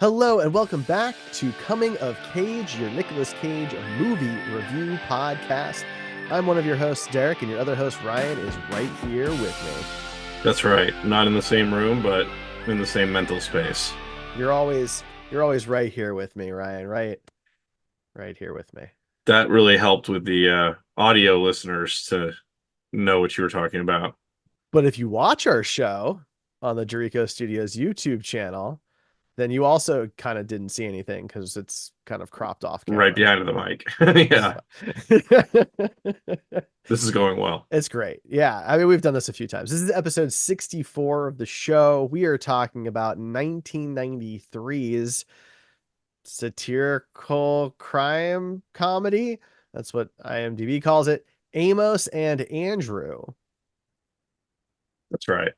Hello and welcome back to Coming of Cage, your Nicolas Cage movie review podcast. I'm one of your hosts, Derek, and your other host, Ryan, is right here with me. That's right. Not in the same room, but in the same mental space. You're always right here with me, Ryan. Right here with me. That really helped with the audio listeners to know what you were talking about. But if you watch our show on the Derrico Studios YouTube channel, then you also kind of didn't see anything because it's kind of cropped off Right camera. behind the mic. Yeah, this is going well. It's great. Yeah. I mean, we've done this a few times. This is episode 64 of the show. We are talking about 1993's satirical crime comedy. That's what IMDb calls it. Amos and Andrew. That's right.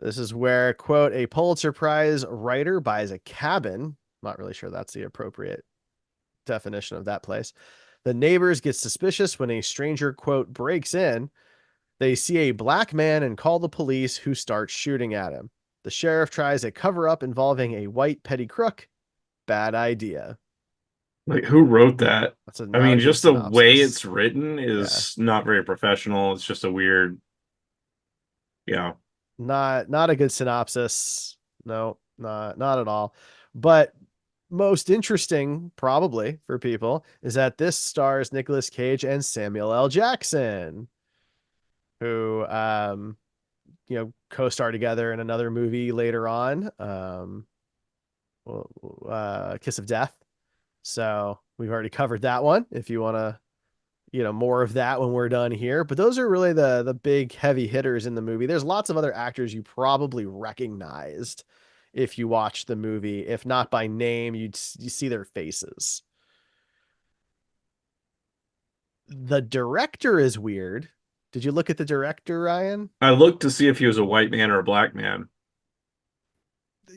This is where, quote, a Pulitzer Prize writer buys a cabin. Not really sure that's the appropriate definition of that place. The neighbors get suspicious when a stranger, quote, breaks in. They see a black man and call the police, who start shooting at him. The sheriff tries a cover up involving a white petty crook. Bad idea. Like, who wrote that? That's I not mean, a good just the way synopsis. it's written Yeah. is not very professional. It's just a weird, yeah. Not a good synopsis. No, not at all. But most interesting, probably for people, is that this stars Nicolas Cage and Samuel L. Jackson, who co-star together in another movie later on. Kiss of Death. So we've already covered that one. If you want to, more of that when we're done here. But those are really the big heavy hitters in the movie. There's lots of other actors you probably recognized if you watch the movie. If not by name, you see their faces. The director is weird. Did you look at the director, Ryan? I looked to see if he was a white man or a black man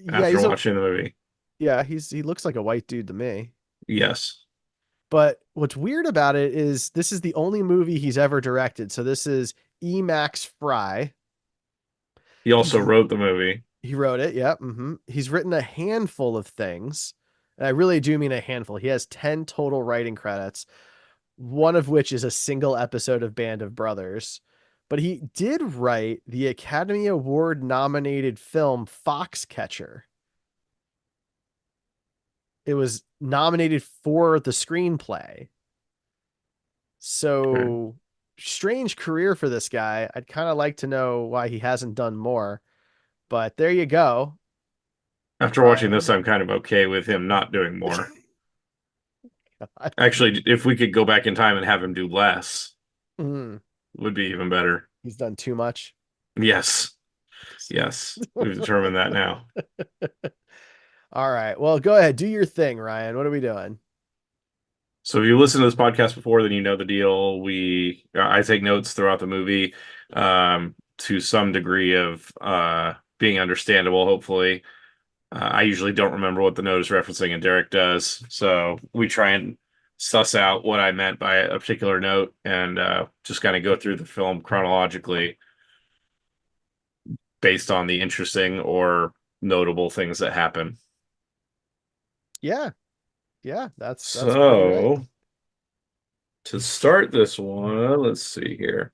Yeah, after watching the movie. he looks like a white dude to me. Yes. But what's weird about it is this is the only movie he's ever directed. So this is Emax Frye. He He's also wrote the movie. he wrote it. Yep. He's written a handful of things. And I really do mean a handful. He has 10 total writing credits, one of which is a single episode of Band of Brothers. But he did write the Academy Award nominated film Foxcatcher. It was nominated for the screenplay. Okay. So strange career for this guy. I'd kind of like to know why he hasn't done more. But there you go, After watching this, Ryan. I'm kind of okay with him not doing more. Actually, if we could go back in time and have him do less, Mm, would be even better. he's done too much. Yes. Yes. We've determined that now. All right. Well, go ahead. Do your thing, Ryan. What are we doing? So if you listen to this podcast before, then you know the deal. I take notes throughout the movie, to some degree of being understandable, hopefully. I usually don't remember what the note is referencing, and Derek does. So we try and suss out what I meant by a particular note and just kind of go through the film chronologically based on the interesting or notable things that happen. Yeah. Yeah, that's pretty right. So to start this one, let's see here.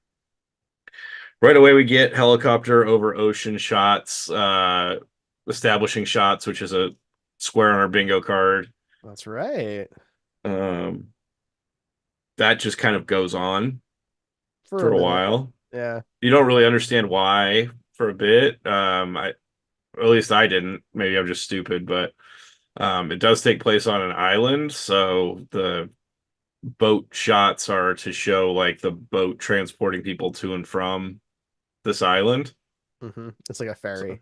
Right away, we get helicopter over ocean shots, establishing shots, which is a square on our bingo card. That's right. Um, that just kind of goes on For a for a minute. while. Yeah. You don't really understand why for a bit. Or at least I didn't. Maybe I'm just stupid, but it does take place on an island, so the boat shots are to show like the boat transporting people to and from this island. It's like a So, ferry.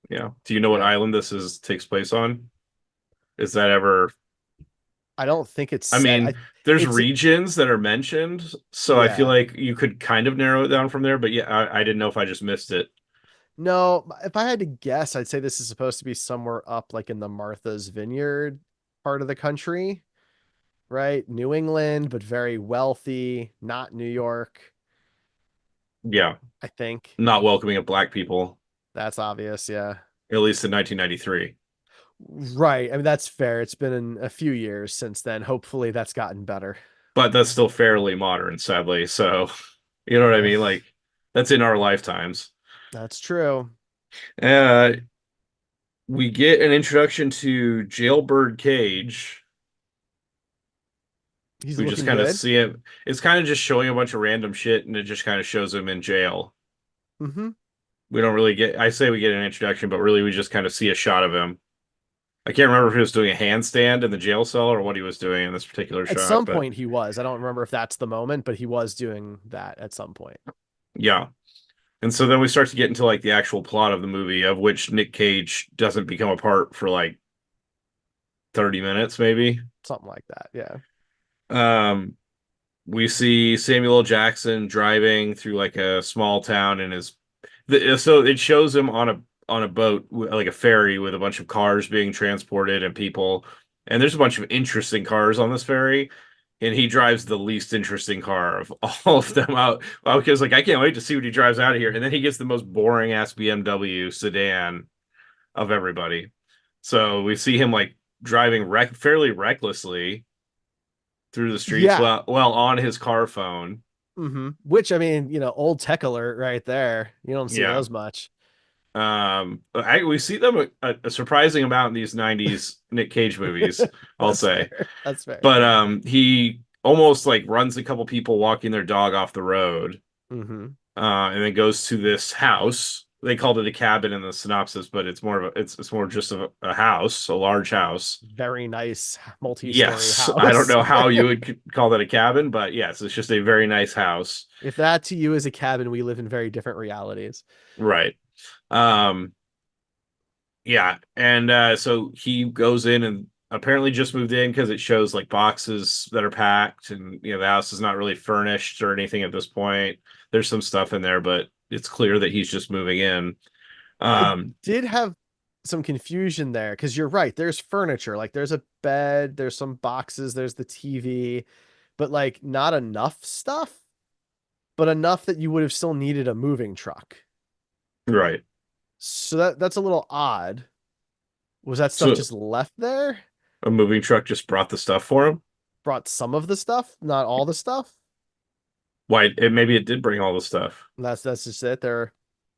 yeah. Do you know what Yeah. island this is takes place on? Is that ever? I don't think it's I set. mean, there's It's regions that are mentioned, so I feel yeah. like you could kind of narrow it down from there. But yeah, I didn't know if I just missed it. No, if I had to guess, I'd say this is supposed to be somewhere up like in the Martha's Vineyard part of the country, right? New England, but very wealthy, not New York, Yeah, I think. not welcoming of black people, That's obvious, yeah. at least in 1993. Right. I mean, that's fair. It's been a few years since then. Hopefully that's gotten better. but that's still fairly modern, sadly. So, you know what I Eh, mean? Like, that's in our lifetimes. that's true. Uh, we get an introduction to Jailbird Cage. He's We just looking kind of good. see him. It's kind of just showing a bunch of random shit, and it just kind of shows him in jail. Hmm. We don't really get, I say we get an introduction, but really we just kind of see a shot of him. I can't remember if he was doing a handstand in the jail cell or what he was doing in this particular At shot, some but point he was. I don't remember if that's the moment, but he was doing that at some point. yeah. And so then we start to get into like the actual plot of the movie, of which Nick Cage doesn't become a part for like 30 minutes, maybe. Something like that. Yeah. Um, we see Samuel L. Jackson driving through like a small town in his so it shows him on a boat like a ferry with a bunch of cars being transported and people, and there's a bunch of interesting cars on this ferry, and he drives the least interesting car of all of them out. Because like I can't wait to see what he drives out of here, and then he gets the most boring ass BMW sedan of everybody. So we see him like driving fairly recklessly through the streets Yeah. while on his car phone. Which I mean, old tech alert right there. You don't see Yeah. those much. We see them a surprising amount in these 90s Nick Cage movies, I'll That's say. fair. That's fair. But he almost like runs a couple people walking their dog off the road, Hmm. and then goes to this house. They called it a cabin in the synopsis, but it's more of it's more just a house, a large house. Very nice multi-story Yes, I don't house. know how you would call that a cabin, but yes, it's just a very nice house. If that to you is a cabin, we live in very different realities. Right. Um, yeah, and so he goes in and apparently just moved in because it shows like boxes that are packed, and the house is not really furnished or anything at this point. There's some stuff in there, but it's clear that he's just moving in. I Um, did have some confusion there because you're right. There's furniture, like there's a bed, there's some boxes, there's the TV, but like not enough stuff, but enough that you would have still needed a moving truck. right. So that's a little odd. Was that stuff So just left there? a moving truck just brought the stuff for him. Brought some of the stuff, not all the stuff. Why? Maybe it did bring all the stuff. That's just it. They're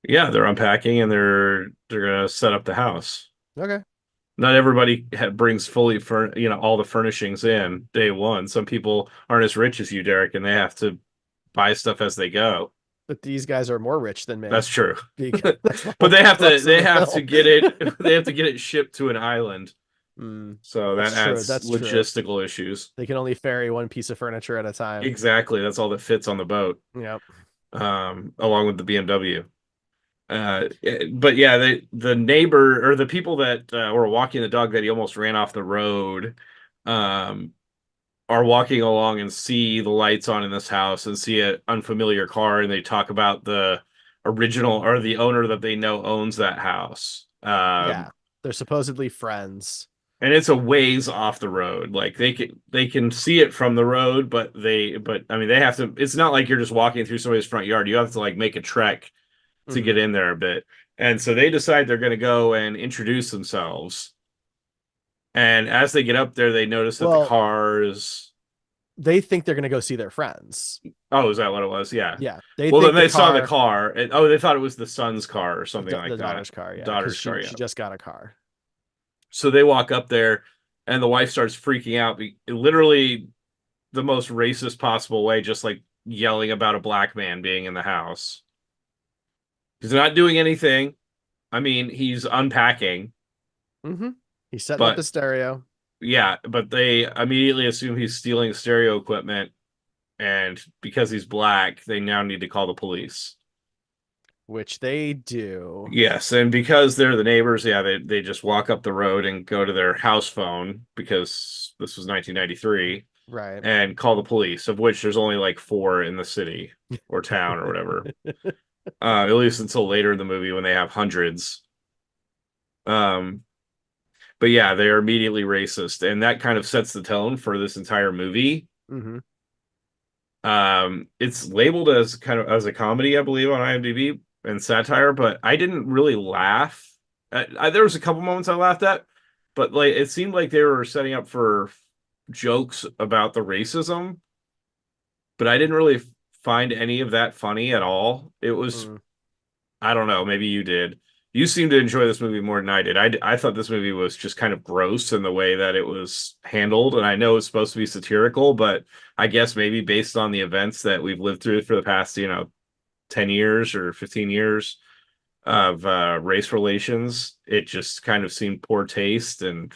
Yeah, they're unpacking and they're gonna set up the house. okay. Not everybody brings fully all the furnishings in day one. Some people aren't as rich as you, Derek, and they have to buy stuff as they go. But these guys are more rich than me That's true. because that's the But whole crux of they the have to film. get it they have to get it shipped to an island. So that That's true. adds That's true. logistical issues. They can only ferry one piece of furniture at a time. Exactly. That's all that fits on the boat. Yep. Along with the BMW. But yeah, the neighbor or the people that were walking the dog that he almost ran off the road, um, are walking along and see the lights on in this house and see an unfamiliar car, and they talk about the original or the owner that they know owns that house. Yeah. They're supposedly friends. And it's a ways off the road. Like they can see it from the road, but I mean they have to. It's not like you're just walking through somebody's front yard. You have to like make a trek to Hmm. get in there a bit. And so they decide they're going to go and introduce themselves. And as they get up there, they notice that the Well, cars. they think they're gonna go see their friends. Oh, is that what it was? Yeah. Yeah. They Well, then think the they saw the car, car, and oh, they thought it was the son's car or something the like that. daughter's car, yeah, because Daughter's she car, yeah. she just got a car. So they walk up there, and the wife starts freaking out. Literally, the most racist possible way, just like yelling about a black man being in the house. He's not doing anything. I mean, he's unpacking, Mm-hmm. He's setting up the but stereo, yeah, but they immediately assume he's stealing stereo equipment, and because he's black, they now need to call the police. which they do. Yes, and because they're the neighbors, yeah, they just walk up the road and go to their house phone because this was 1993 Right. and call the police, of which there's only like four in the city or town or whatever. At least until later in the movie when they have hundreds. Um, but yeah, they are immediately racist, and that kind of sets the tone for this entire movie. Hmm. It's labeled as kind of as a comedy, I believe, on IMDb and satire, but I didn't really laugh. There was a couple moments I laughed at, but like it seemed like they were setting up for jokes about the racism, but I didn't really find any of that funny at all. It was, Mm, I don't know, maybe you did. You seem to enjoy this movie more than I did. I thought this movie was just kind of gross in the way that it was handled, and I know it's supposed to be satirical, but I guess maybe based on the events that we've lived through for the past, 10 years or 15 years of race relations, it just kind of seemed poor taste and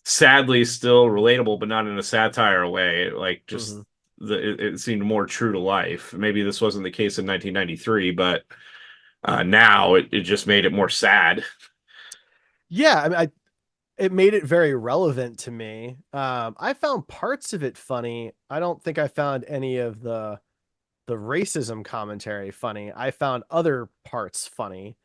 sadly still relatable, but not in a satire way. Like hmm. just it seemed more true to life. Maybe this wasn't the case in 1993, but now it just made it more sad. Yeah, I mean, it made it very relevant to me. I found parts of it funny. I don't think I found any of the racism commentary funny. I found other parts funny.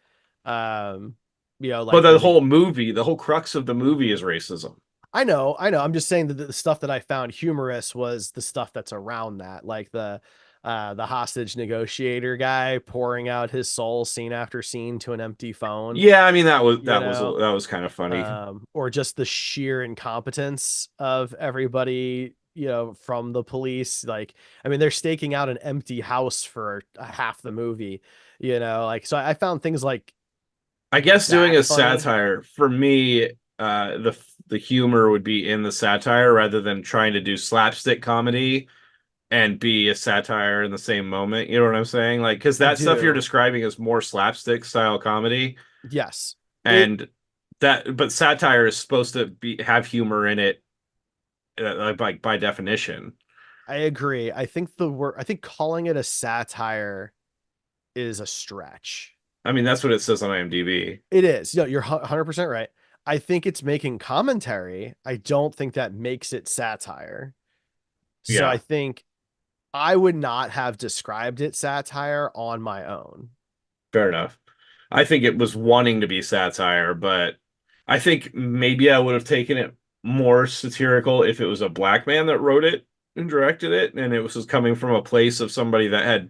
Um, But like the when they whole movie, the whole crux of the movie is racism. I know. I'm just saying that the stuff that I found humorous was the stuff that's around that, like the hostage negotiator guy pouring out his soul scene after scene to an empty phone, Yeah, I mean that was you know, that was kind of funny. or just the sheer incompetence of everybody, from the police. Like, I mean, they're staking out an empty house for half the movie, like, so I found things like I guess doing that a funny. satire for me, the humor would be in the satire rather than trying to do slapstick comedy and be a satire in the same moment. You know what I'm saying? Like, because I that stuff you're do. describing is more slapstick style comedy, Yes. It and but satire is supposed to be have humor in it, by definition. I agree. I think calling it a satire is a stretch. I mean, that's what it says on IMDb. It is. You're 100% right. I think it's making commentary. I don't think that makes it satire. So I Yeah, think I would not have described it satire on my own. fair enough. I think it was wanting to be satire, but I think maybe I would have taken it more satirical if it was a black man that wrote it and directed it, and it was just coming from a place of somebody that had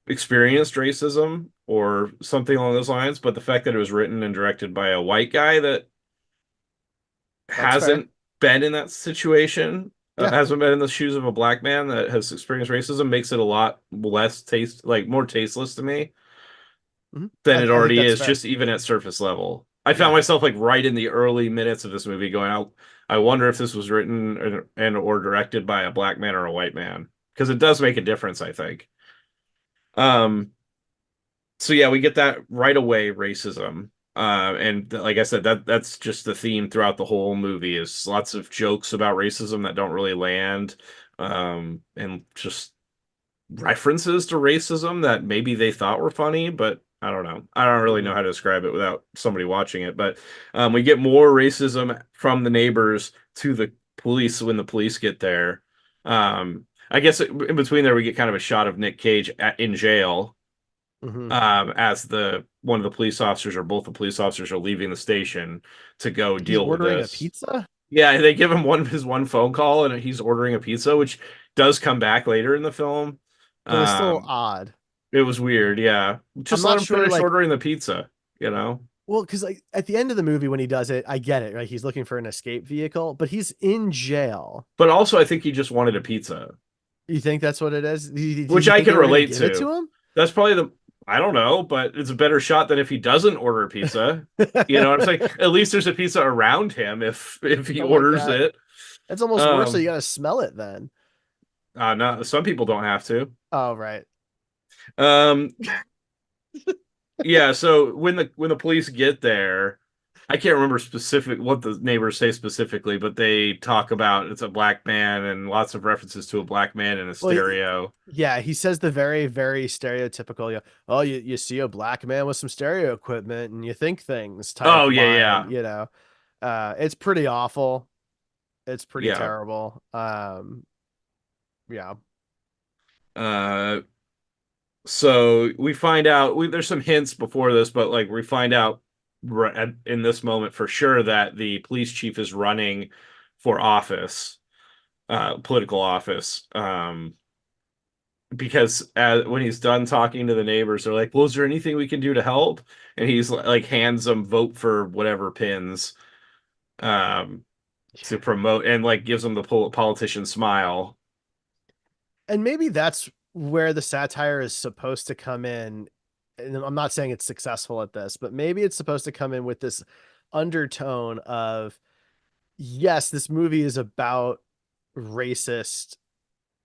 experienced racism or something along those lines. But the fact that it was written and directed by a white guy that That's fair. hasn't been in that situation, Yeah. hasn't been in the shoes of a black man that has experienced racism, makes it a lot less like more tasteless to me Mhm. than it I think already that's is, fair. just even at surface level. I found Yeah. myself like right in the early minutes of this movie going, I wonder if this was written and or directed by a black man or a white man, because it does make a difference, I think. Um, so yeah, we get that right away, racism. And like I said, that's just the theme throughout the whole movie is lots of jokes about racism that don't really land, and just references to racism that maybe they thought were funny, but I don't know. I don't really know Mhm. how to describe it without somebody watching it. But we get more racism from the neighbors to the police when the police get there. I guess in between there, we get kind of a shot of Nick Cage in jail, Mhm. as the one of the police officers or both the police officers are leaving the station to go He's deal with ordering a this. pizza, Yeah, they give him his one phone call and he's ordering a pizza, which does come back later in the film. but it's still Um, odd. it was weird, yeah. I'm Just let not him sure, finish like, ordering the pizza, you know? well, because like at the end of the movie when he does it, I get it, right? He's looking for an escape vehicle, but he's in jail. But also, I think he just wanted a pizza, You think that's what it is? Did which you I think they can were going to relate give it to. to him? That's probably I don't know, but it's a better shot than if he doesn't order a pizza. You know what I'm saying? At least there's a pizza around him if he Oh my orders God. it. That's almost worse. So you Um, got to smell it then. no, some people don't have to. Oh, right. Um, yeah, so when the police get there, I can't remember specific what the neighbors say specifically, but they talk about it's a black man and lots of references to a black man in a Well, stereo. yeah, he says the very, very stereotypical, oh, you see a black man with some stereo equipment and you think things type Oh yeah, line, yeah, it's pretty awful. It's pretty yeah. terrible. Yeah. Uh, so we find out there's some hints before this, but like we find out in this moment for sure that the police chief is running for office, political office. Because when he's done talking to the neighbors, they're like, "Well, is there anything we can do to help?" And he's like, hands them vote for whatever pins. um, to promote and like gives them the politician smile. And maybe that's where the satire is supposed to come in. And I'm not saying it's successful at this, but maybe it's supposed to come in with this undertone of, yes, this movie is about racist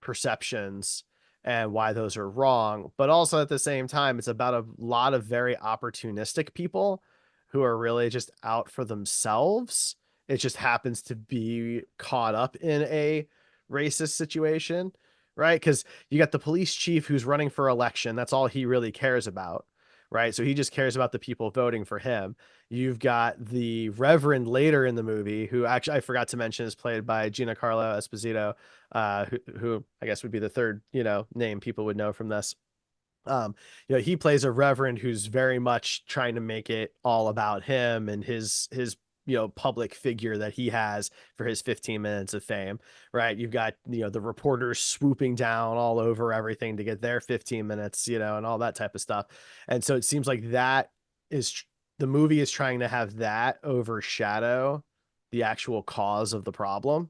perceptions and why those are wrong, but also at the same time, it's about a lot of very opportunistic people who are really just out for themselves. It just happens to be caught up in a racist situation, right? Because you got the police chief who's running for election. That's all he really cares about, right? So he just cares about the people voting for him. You've got the Reverend later in the movie, who actually I forgot to mention is played by Giancarlo Esposito, who I guess would be the third, name people would know from this. Um, he plays a reverend who's very much trying to make it all about him and his public figure that he has for his 15 minutes of fame, right? You've got the reporters swooping down all over everything to get their 15 minutes, and all that type of stuff. And so it seems like that is the movie is trying to have that overshadow the actual cause of the problem.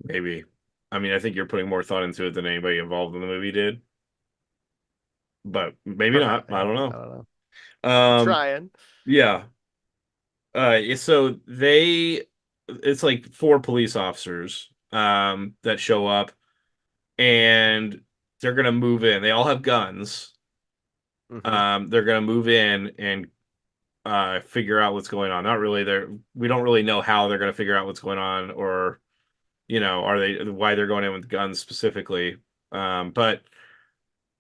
Maybe. I mean, I think you're putting more thought into it than anybody involved in the movie did, but maybe not. I don't I don't know. know. I'm trying. Yeah. So it's like four police officers, that show up, and they're gonna move in. They all have guns. Hmm. They're gonna move in and figure out what's going on. Not really. We don't really know how they're gonna figure out what's going on, or are they why they're going in with guns specifically. But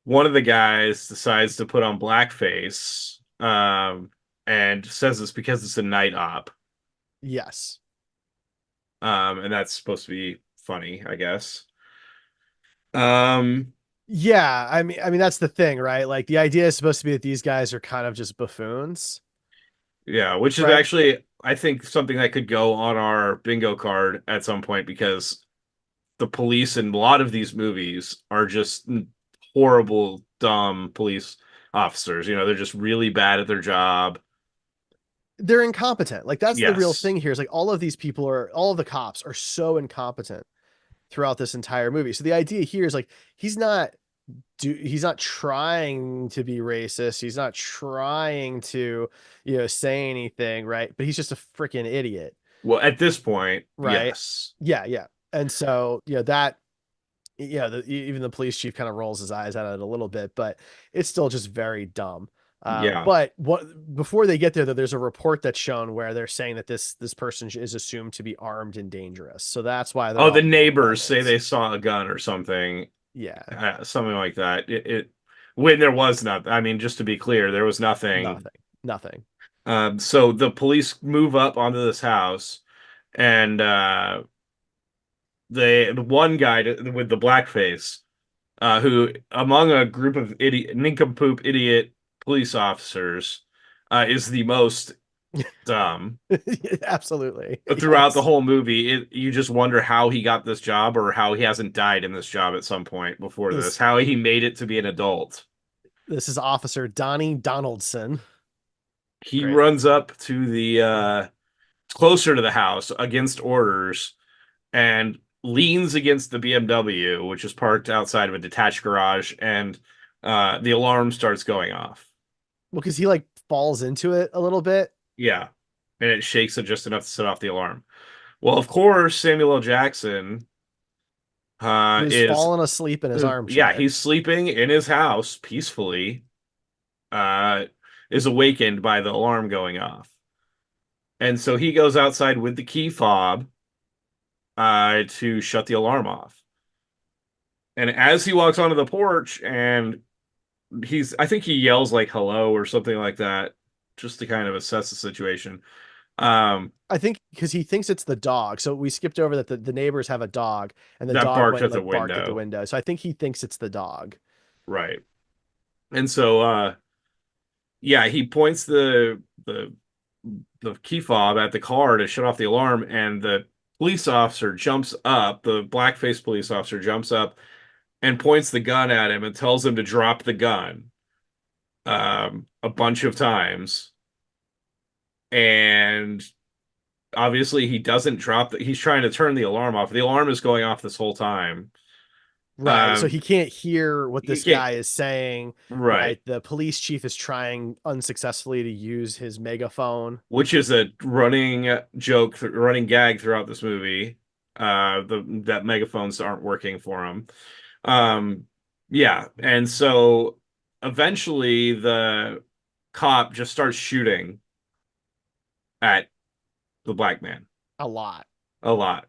one of the guys decides to put on blackface, and says it's because it's a night op. Yes. And that's supposed to be funny, I guess. Um, Yeah, I mean that's the thing, right? Like the idea is supposed to be that these guys are kind of just buffoons, yeah, which is right? actually, I think, something that could go on our bingo card at some point, because the police in a lot of these movies are just horrible, dumb police officers. They're just really bad at their job. They're incompetent. Like that's the real Yes. thing here is like all of the cops are so incompetent throughout this entire movie. So the idea here is like he's not trying to be racist. He's not trying to, say anything, right? But he's just a freaking idiot, Well, at this point, right? yes. Yeah, yeah. And so, that even the police chief kind of rolls his eyes at it a little bit, but it's still just very dumb. Yeah. But what before they get there, though, there's a report that's shown where they're saying that this person is assumed to be armed and dangerous, so that's why Oh, they're the all using neighbors say weapons. they saw a gun or something, Yeah, something like that. When there was nothing. I mean, just to be clear, there was nothing. nothing, nothing. So the police move up onto this house, and the one guy with the blackface, who among a group of nincompoop idiot police officers, is the most dumb Absolutely, throughout the yes. whole movie. You just wonder how he got this job, or how he hasn't died in this job at some point before this. This How he made it to be an adult. this is Officer Donnie Donaldson. He Great. runs up to the closer to the house against orders, and leans against the BMW, which is parked outside of a detached garage, and the alarm starts going off. Well, because he like falls into it a little bit. Yeah. And it shakes it just enough to set off the alarm. Well, of course, Samuel L. Jackson Who's is, fallen asleep in his yeah, armchair. he's sleeping in his house peacefully, uh, is awakened by the alarm going off. And so he goes outside with the key fob, to shut the alarm off. And as he walks onto the porch, and I think he yells like hello or something like that, just to kind of assess the situation. Um, I think because he thinks it's the dog. So we skipped over that the neighbors have a dog and the that dog barked went and at the like barked at the window. window. So I think he thinks it's the dog. Right. And so yeah, he points the key fob at the car to shut off the alarm, and the police officer jumps up, the blackface police officer jumps up and points the gun at him and tells him to drop the gun, a bunch of times. And obviously he doesn't drop he's trying to turn the alarm off. The alarm is going off this whole time. Right. So Um, he can't hear what he this can't, guy is saying. right. Right. The police chief is trying unsuccessfully to use his megaphone. Which is a running joke, running gag throughout this movie. That megaphones aren't working for him. Um, yeah, and so eventually the cop just starts shooting at the black man A lot. a lot.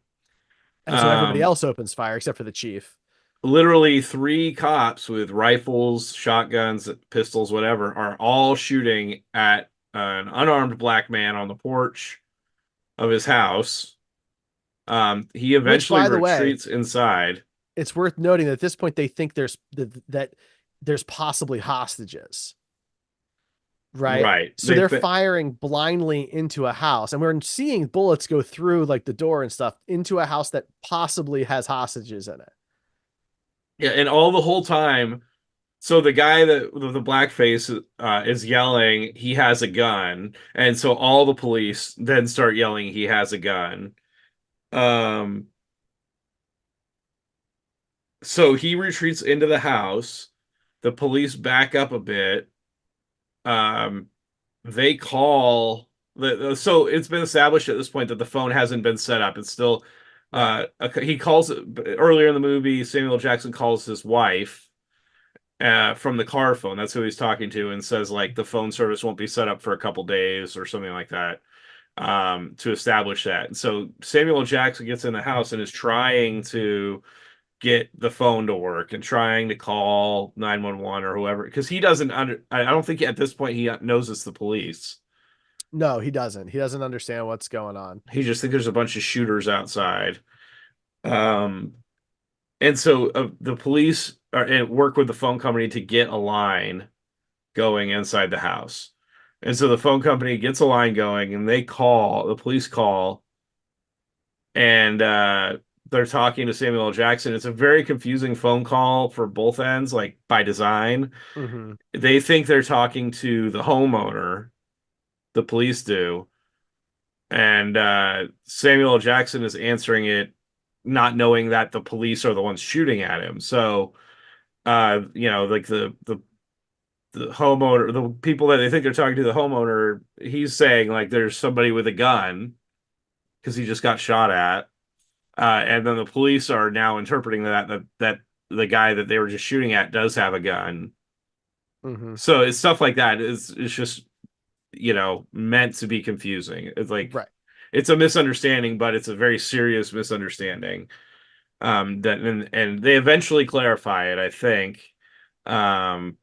And so everybody Um, else opens fire except for the chief. Literally three cops with rifles, shotguns, pistols, whatever, are all shooting at an unarmed black man on the porch of his house. He Which, eventually by the way, retreats inside. it's worth noting that at this point they think that there's possibly hostages. Right. Right. So They they're th firing blindly into a house, and we're seeing bullets go through like the door and stuff into a house that possibly has hostages in it. Yeah, and all the whole time, so the guy that the blackface is yelling he has a gun, and so all the police then start yelling he has a gun. Um, so he retreats into the house. The police back up a bit. Um, they call so it's been established at this point that the phone hasn't been set up. It's still Right. he calls earlier in the movie. Samuel Jackson calls his wife from the car phone. That's who he's talking to, and says like the phone service won't be set up for a couple days or something like that to establish that. And so Samuel Jackson gets in the house and is trying to get the phone to work and trying to call 911 or whoever because he doesn't I don't think at this point he knows it's the police. No, he doesn't. He doesn't understand what's going on. He just thinks there's a bunch of shooters outside. Um, and so the police are and work with the phone company to get a line going inside the house. And so the phone company gets a line going and the police call, and they're talking to Samuel L. Jackson. It's a very confusing phone call for both ends, like by design. Hmm. They think they're talking to the homeowner, the police do, and Samuel L. Jackson is answering it, not knowing that the police are the ones shooting at him. So, like the homeowner, the people that they think they're talking to, the homeowner, he's saying like there's somebody with a gun because he just got shot at, and then the police are now interpreting that the guy that they were just shooting at does have a gun. Hmm. So it's stuff like that. It's just meant to be confusing. It's like Right. it's a misunderstanding, but it's a very serious misunderstanding. That and they eventually clarify it, I think. Um,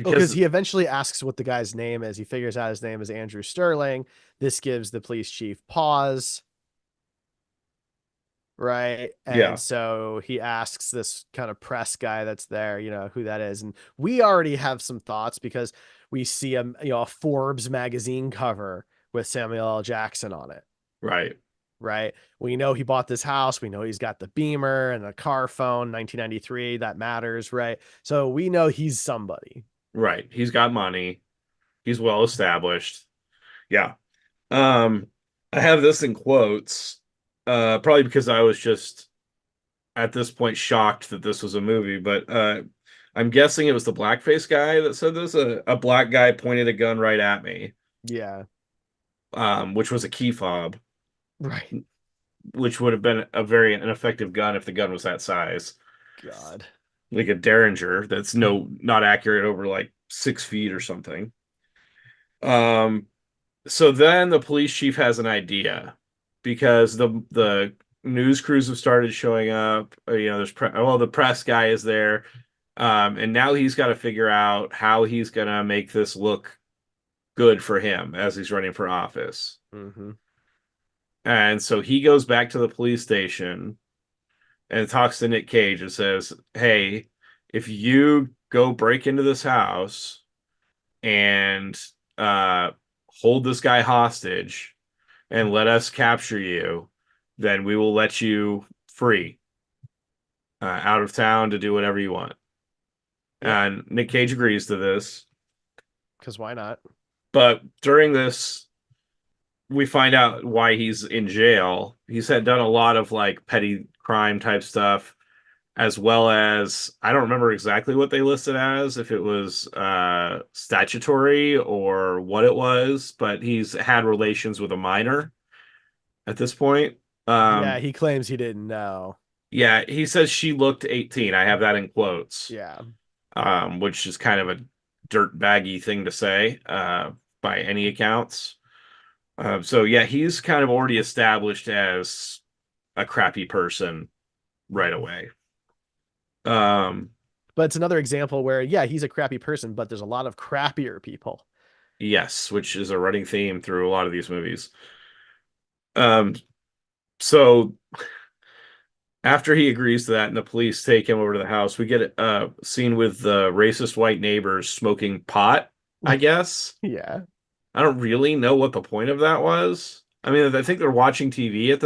Well, because because he eventually asks what the guy's name is. He figures out his name is Andrew Sterling. This gives the police chief pause. Right. And yeah, so he asks this kind of press guy that's there, who that is. And we already have some thoughts because we see a Forbes magazine cover with Samuel L. Jackson on it. right, Right. We know he bought this house. We know he's got the Beamer and a car phone, 1993. That matters. Right. So we know he's somebody. right. He's got money. He's well established. Yeah. Um, I have this in quotes, probably because I was just at this point shocked that this was a movie, but I'm guessing it was the blackface guy that said this. A black guy pointed a gun right at me, Yeah. which was a key fob, Right. which would have been a very ineffective gun if the gun was that size, God. like a Derringer that's not accurate over like 6 feet or something. Um, so then the police chief has an idea because the news crews have started showing up. The press guy is there, and now he's got to figure out how he's gonna make this look good for him as he's running for office. Hmm. And so he goes back to the police station and talks to Nick Cage and says, "Hey, if you go break into this house and uh, hold this guy hostage and let us capture you, then we will let you free out of town to do whatever you want." Yep. And Nick Cage agrees to this. Because why not? But during this, we find out why he's in jail. He's had done a lot of like petty crime type stuff, as well as I don't remember exactly what they listed as, if it was statutory or what it was, but he's had relations with a minor at this point. Yeah, Um, he claims he didn't know. yeah, he says she looked 18. I have that in quotes, Yeah. which is kind of a dirt baggy thing to say by any accounts. So yeah, he's kind of already established as a crappy person right away. Um, But it's another example where, yeah, he's a crappy person, but there's a lot of crappier people. yes, which is a running theme through a lot of these movies. Um, so after he agrees to that and the police take him over to the house, we get a scene with the racist white neighbors smoking pot, I guess. Yeah. I don't really know what the point of that was. I mean, I think they're watching TV at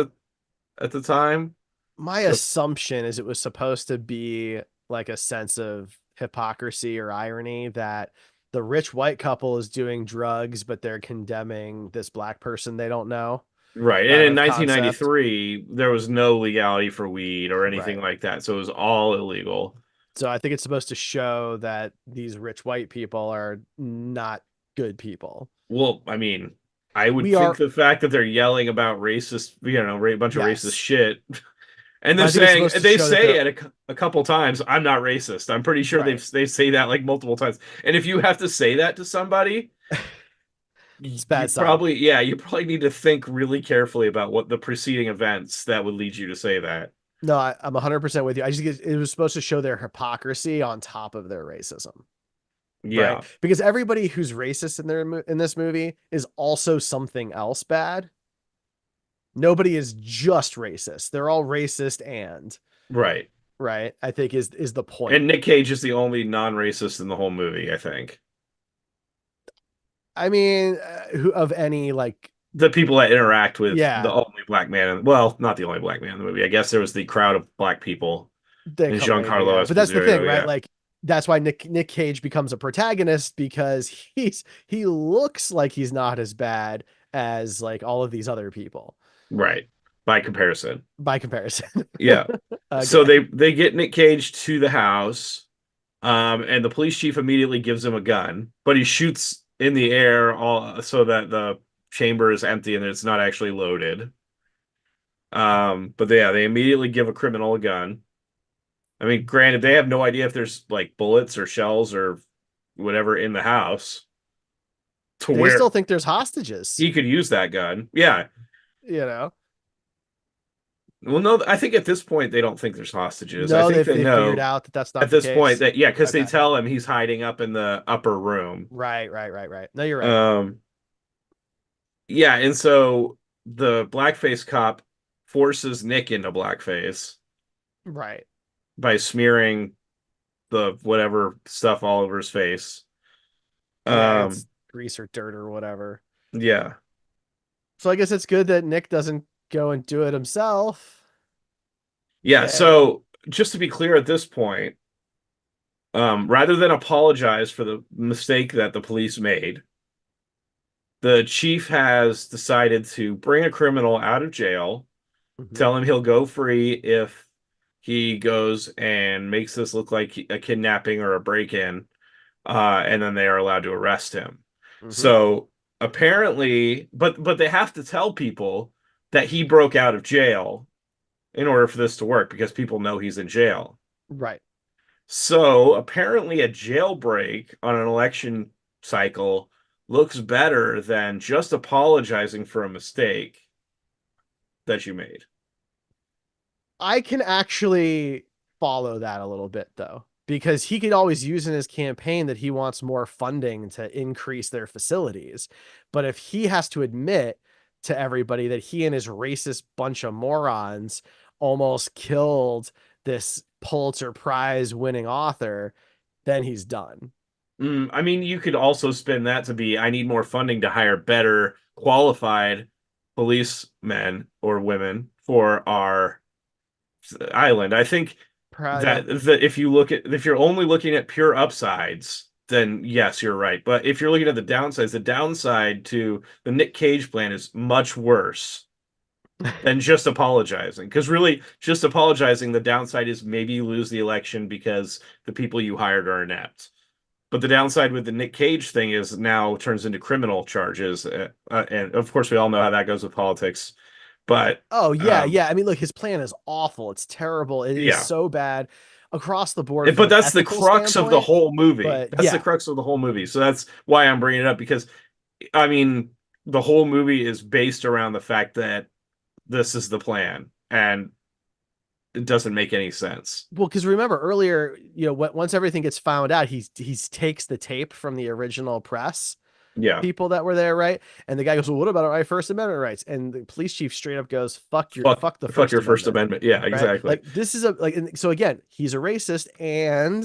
the time. My So assumption is it was supposed to be like a sense of hypocrisy or irony that the rich white couple is doing drugs, but they're condemning this black person they don't know right. And kind in of concept. 1993, there was no legality for weed or anything Right. like that. So it was all illegal. So I think it's supposed to show that these rich white people are not good people. Well, I mean, I would We think are, the fact that they're yelling about racist, a bunch of racist yes, shit, and but they're I think it's saying supposed to they show that say they're it a couple times, I'm not racist. I'm pretty sure right. they say that like multiple times. And if you have to say that to somebody, It's a you bad sign. probably yeah, you probably need to think really carefully about what the preceding events that would lead you to say that. No, I'm 100% with you. I just think it was supposed to show their hypocrisy on top of their racism. Right? Yeah, Because everybody who's racist in this movie is also something else bad. Nobody is just racist. They're all racist and right. right. I think is the point. And Nick Cage is the only non-racist in the whole movie, I think. I mean, who of any like The people that interact with the yeah, only black man, well, not the only black man in the movie. I guess there was the crowd of black people they and come later. Giancarlo Yeah, but that's the thing, Esposito. right? Yeah, Like that's why Nick Cage becomes a protagonist because he looks like he's not as bad as like all of these other people right. By comparison, by comparison. yeah. So Again, they get Nick Cage to the house, and the police chief immediately gives him a gun, but he shoots in the air all so that the chamber is empty and it's not actually loaded. But they immediately give a criminal a gun. I mean, granted, they have no idea if there's like bullets or shells or whatever in the house to they where still think there's hostages, he could use that gun. Yeah. you know. Well, no, I think at this point they don't think there's hostages. I No, think they they figured know out that that's at not the this point case. that yeah, because they Okay. tell him he's hiding up in the upper room. Right. No, you're right. Um, yeah, and so the blackface cop forces Nick into blackface Right. by smearing the whatever stuff all over his face. Yeah, Um, it's grease or dirt or whatever. yeah. So I guess it's good that Nick doesn't go and do it himself. Yeah, And so just to be clear at this point, rather than apologize for the mistake that the police made, the chief has decided to bring a criminal out of jail, mhm, tell him he'll go free if he goes and makes this look like a kidnapping or a break-in, and then they are allowed to arrest him. mhm, So apparently, but they have to tell people that he broke out of jail in order for this to work because people know he's in jail. right. So apparently, a jailbreak on an election cycle looks better than just apologizing for a mistake that you made. I can actually follow that a little bit though, because he could always use in his campaign that he wants more funding to increase their facilities. But if he has to admit to everybody that he and his racist bunch of morons almost killed this Pulitzer Prize winning author, then he's done. I mean, you could also spin that to be I need more funding to hire better qualified policemen or women for our island. I think Yeah. that if you're only looking at pure upsides, then yes, you're right. But if you're looking at the downsides, the downside to the Nick Cage plan is much worse than just apologizing. Because really, just apologizing, the downside is maybe you lose the election because the people you hired are inept. But the downside with the Nick Cage thing is now turns into criminal charges, and of course we all know how that goes with politics. But Oh yeah, yeah. I mean, look, his plan is awful. It's terrible. It is yeah, so bad across the board from but an that's the ethical crux of the standpoint. whole movie. But That's the yeah, crux of the whole movie. So that's why I'm bringing it up because I mean the whole movie is based around the fact that this is the plan, and it doesn't make any sense. well, because remember earlier, once everything gets found out, he's takes the tape from the original press Yeah, people that were there, right? And the guy goes, "Well, what about my First Amendment rights?" And the police chief straight up goes, fuck the fuck First your First Amendment." Amendment. Yeah, Right? exactly. Like this is a like and so again, he's a racist and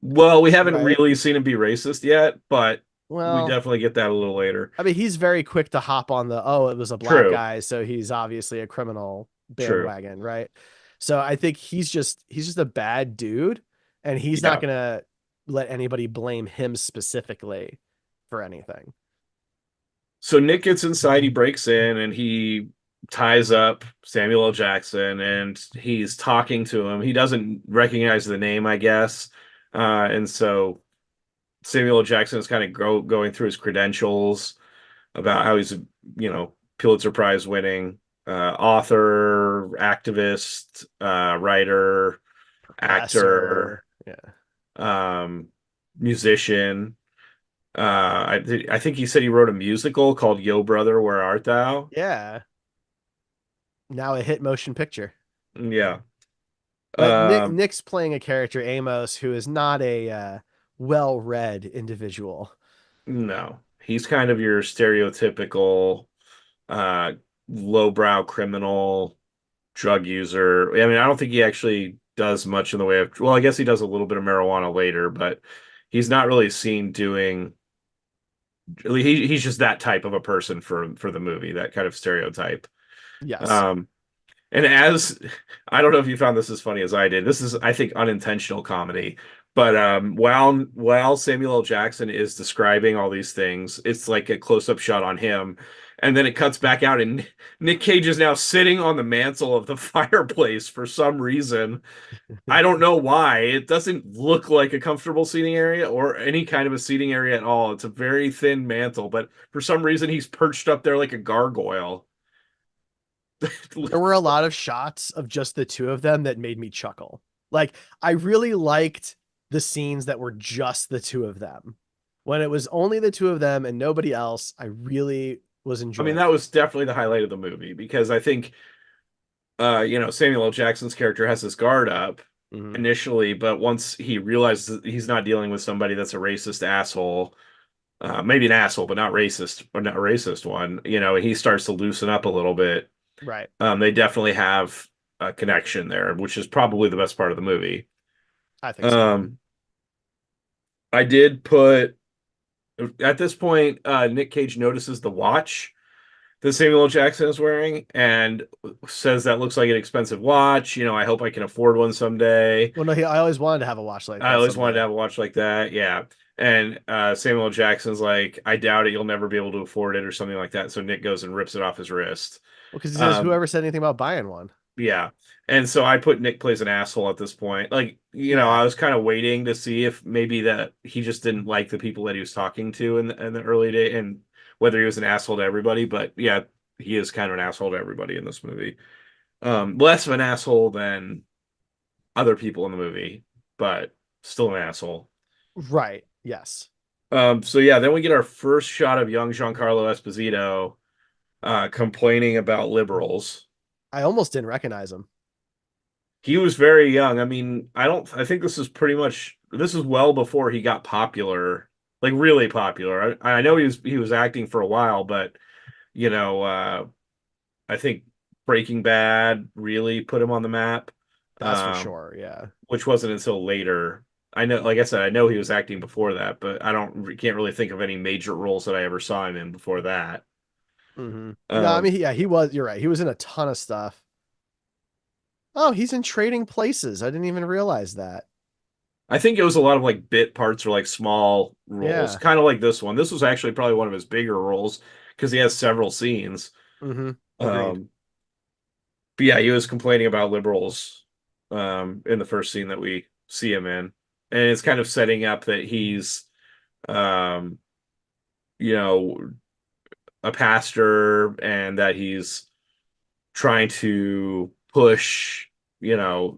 Well, we haven't right. really seen him be racist yet, but we Well, definitely get that a little later. I mean, he's very quick to hop on the it was a black True, guy, so he's obviously a criminal true. bandwagon, right? So I think he's just a bad dude, and he's not Yeah. gonna let anybody blame him specifically for anything. So Nick gets inside, he breaks in, and he ties up Samuel L. Jackson, and he's talking to him. He doesn't recognize the name, I guess. And so Samuel L. Jackson is kind of going through his credentials about how he's, Pulitzer Prize winning author, activist, writer, actor, Professor, yeah, um, musician. I think he said he wrote a musical called Yo Brother, Where Art Thou? yeah. Now a hit motion picture. Yeah. But Um, Nick's playing a character, Amos, who is not a well-read individual. no. He's kind of your stereotypical uh lowbrow criminal drug user. I mean, I don't think he actually does much in the way of, well, I guess he does a little bit of marijuana later, but he's not really seen doing he's just that type of a person for the movie, that kind of stereotype. Yes. Um And as I don't know if you found this as funny as I did. This is, I think, unintentional comedy. But while Samuel L. Jackson is describing all these things, it's like a close-up shot on him, and then it cuts back out, and Nick Cage is now sitting on the mantle of the fireplace for some reason. I don't know why. It doesn't look like a comfortable seating area or any kind of a seating area at all. It's a very thin mantle, but for some reason he's perched up there like a gargoyle. There were a lot of shots of just the two of them that made me chuckle. Like I really liked the scenes that were just the two of them. When it was only the two of them and nobody else, I really was I mean, enjoying that it. was definitely the highlight of the movie because I think Samuel L. Jackson's character has his guard up Mhm. initially, but once he realizes that he's not dealing with somebody that's a racist asshole, maybe an asshole, but not racist, or not a racist one, he starts to loosen up a little bit. Right. They definitely have a connection there, which is probably the best part of the movie. I think so. Um, I did put at this point, Nick Cage notices the watch that Samuel L. Jackson is wearing and says that looks like an expensive watch. I hope I can afford one someday. Well, no, I always wanted to have a watch like I that always wanted to someday. have a watch like that. Yeah. And Samuel L. Jackson's like, I doubt it. You'll never be able to afford it or something like that. So Nick goes and rips it off his wrist. Well, because he says, Um, whoever said anything about buying one? yeah. And so I put Nick plays an asshole at this point. Like, Yeah. I was kind of waiting to see if maybe that he just didn't like the people that he was talking to in the early day and whether he was an asshole to everybody. But yeah, he is kind of an asshole to everybody in this movie. Less of an asshole than other people in the movie, but still an asshole. Right. Yes. So yeah, then we get our first shot of young Giancarlo Esposito complaining about liberals. I almost didn't recognize him. He was very young. I mean, I think this is well before he got popular, like really popular. I know he was acting for a while, but you know, uh, I think Breaking Bad really put him on the map. That's for Um, sure. Yeah. which wasn't until later. I know, like I said, I know he was acting before that, but can't really think of any major roles that I ever saw him in before that. No, I Um, mean, yeah, he was. You're right. He was in a ton of stuff. Oh, he's in Trading Places. I didn't even realize that. I think it was a lot of like bit parts or like small roles, Yeah. kind of like this one. This was actually probably one of his bigger roles because he has several scenes. Mm-hmm. Agreed. Um, but yeah, he was complaining about liberals in the first scene that we see him in, and it's kind of setting up that he's um, you know, a pastor and that he's trying to push,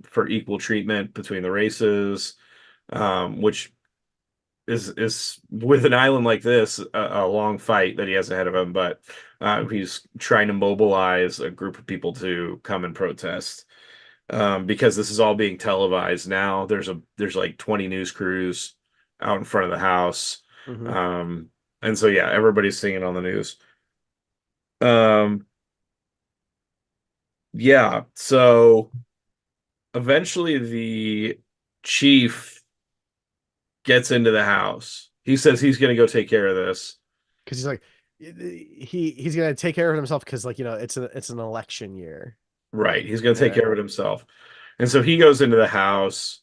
for equal treatment between the races, which is with an island like this a long fight that he has ahead of him, but he's trying to mobilize a group of people to come and protest because this is all being televised now. There's like 20 news crews out in front of the house, Mm-hmm. um, and so yeah, everybody's seeing it on the news. Um, yeah, so eventually the chief gets into the house. He says he's going to go take care of this. Because he's like, he's gonna take care of himself because like it's an election year. Right. He's going to take Yeah. care of it himself. And so he goes into the house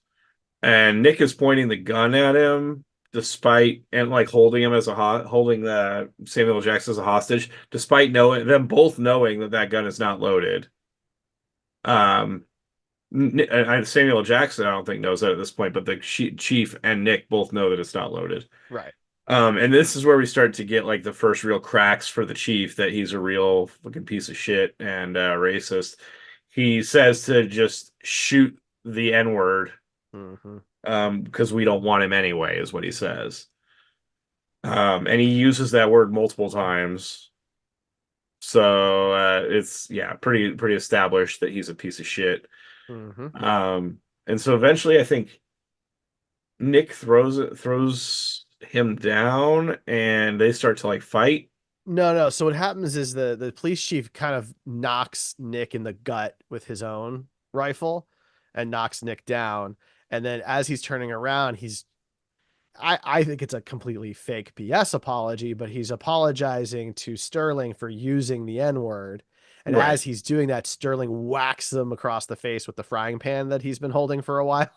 and Nick is pointing the gun at him despite and like holding him as a holding the Samuel Jackson as a hostage despite knowing them both knowing that that gun is not loaded. Um Samuel Jackson I don't think knows that at this point, but the chief and Nick both know that it's not loaded. Right. And this is where we start to get like the first real cracks for the chief that he's a real fucking piece of shit and racist. He says to just shoot the N-word Mm-hmm. because we don't want him anyway, is what he says. And he uses that word multiple times. So it's yeah, pretty established that he's a piece of shit. Mm-hmm. And so eventually I think Nick throws him down and they start to like fight. No, no. So what happens is the police chief kind of knocks Nick in the gut with his own rifle and knocks Nick down. And then as he's turning around, I think it's a completely fake BS apology, but he's apologizing to Sterling for using the N-word. And Right. as he's doing that, Sterling whacks him across the face with the frying pan that he's been holding for a while,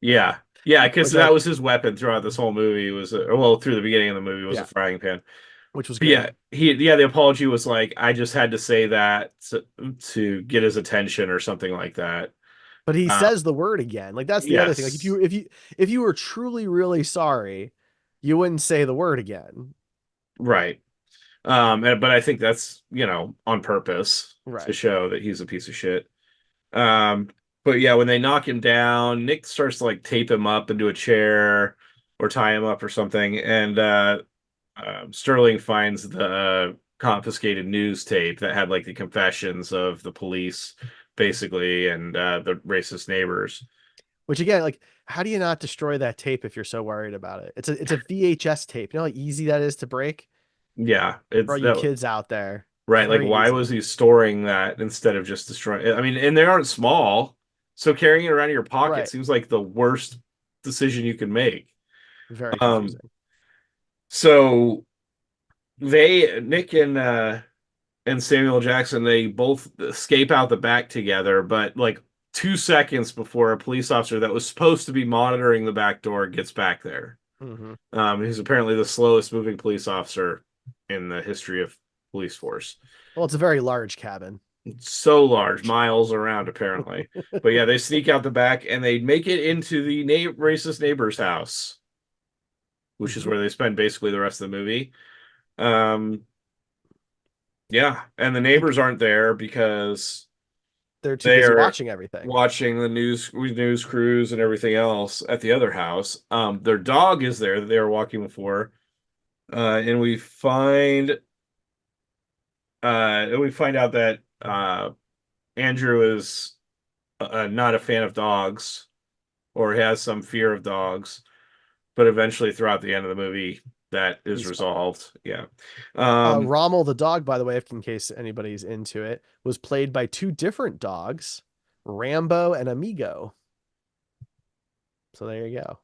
Yeah. Yeah, because which I that was his weapon throughout this whole movie was well through the beginning of the movie was a yeah, frying pan. which was But good. yeah, the apology was like I just had to say that to get his attention or something like that. But he Uh, says the word again. Like that's the other thing. Like yes. if you were truly really sorry, you wouldn't say the word again. Right. But I think that's, on purpose to Right. show that he's a piece of shit. Um, but yeah, when they knock him down, Nick starts to like tape him up into a chair or tie him up or something, and Sterling finds the confiscated news tape that had like the confessions of the police, basically, and the racist neighbors. Which again, like, how do you not destroy that tape if you're so worried about it? It's a VHS tape. You know how easy that is to break Yeah, for it's all you that kids out there. right. Like, Very why was easy. he storing that instead of just destroying? I mean, and they aren't small, so carrying it around in your pocket Right. seems like the worst decision you can make. Very Um, confusing. so Nick and Samuel Jackson, they both escape out the back together, but like 2 seconds before a police officer that was supposed to be monitoring the back door gets back there. Hmm. He's apparently the slowest moving police officer in the history of police force. Well, it's a very large cabin. It's so large, miles around apparently. But yeah, they sneak out the back and they make it into the racist neighbor's house, which is Hmm. where they spend basically the rest of the movie. Um, yeah, and the neighbors aren't there because They're too busy they're watching everything. watching the news crews and everything else at the other house. Their dog is there that they were walking before, and we find out that Andrew is not a fan of dogs or has some fear of dogs, but eventually throughout the end of the movie that is He's fine. resolved. Yeah. Um, Rommel the dog, by the way, if in case anybody's into it, was played by two different dogs, Rambo and Amigo. So there you go.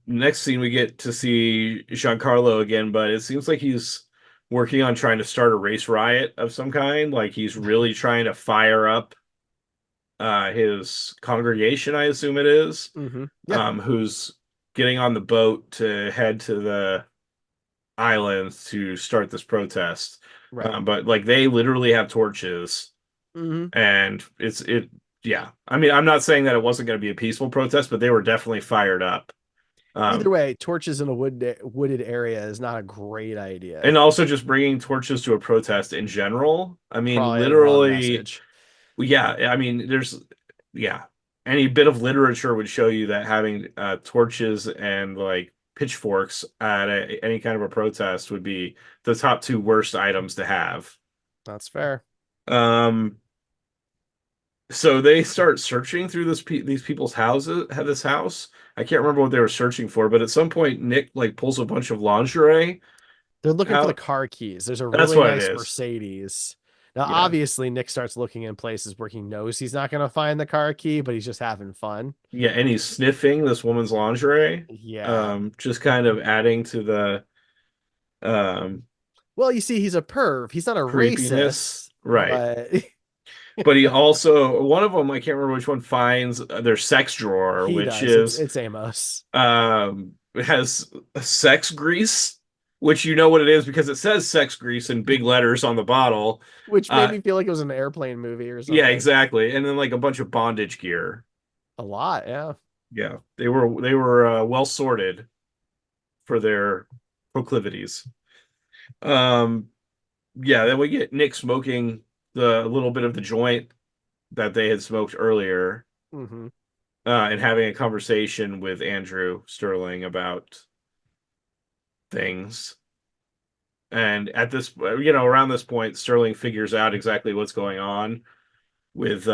Next scene we get to see Giancarlo again, but it seems like he's working on trying to start a race riot of some kind. Like he's really trying to fire up his congregation, I assume it is, Yeah, who's getting on the boat to head to the island to start this protest. right. But like they literally have torches, Hmm. and yeah. I mean, I'm not saying that it wasn't going to be a peaceful protest, but they were definitely fired up. Either Um, way, torches in a wooded area is not a great idea. and also just bringing torches to a protest in general. I mean, Probably the wrong literally, message. yeah. I mean, yeah, any bit of literature would show you that having torches and like pitchforks at any kind of a protest would be the top two worst items to have. That's fair. Um, so they start searching through these people's houses, this house. I can't remember what they were searching for, but at some point Nick like pulls a bunch of lingerie They're looking for the out. car keys. There's a That's really what it nice is. Mercedes. Now, Yeah. obviously, Nick starts looking in places where he knows he's not going to find the car key, but he's just having fun. Yeah, and he's sniffing this woman's lingerie, Yeah. just kind of adding to the um Well, you see, he's a perv. He's not a creepiness. racist, Right. but But he also, one of them, I can't remember which one, finds their sex drawer, he which does. is It's Amos, has sex grease, which you know what it is because it says sex grease in big letters on the bottle. which made Uh me feel like it was an airplane movie or yeah, something. exactly. And then like a bunch of bondage gear. A lot, yeah. Yeah. They were well sorted for their proclivities. Um yeah, then we get Nick smoking the little bit of the joint that they had smoked earlier, Hmm. and having a conversation with Andrew Sterling about things. And at this, around this point, Sterling figures out exactly what's going on with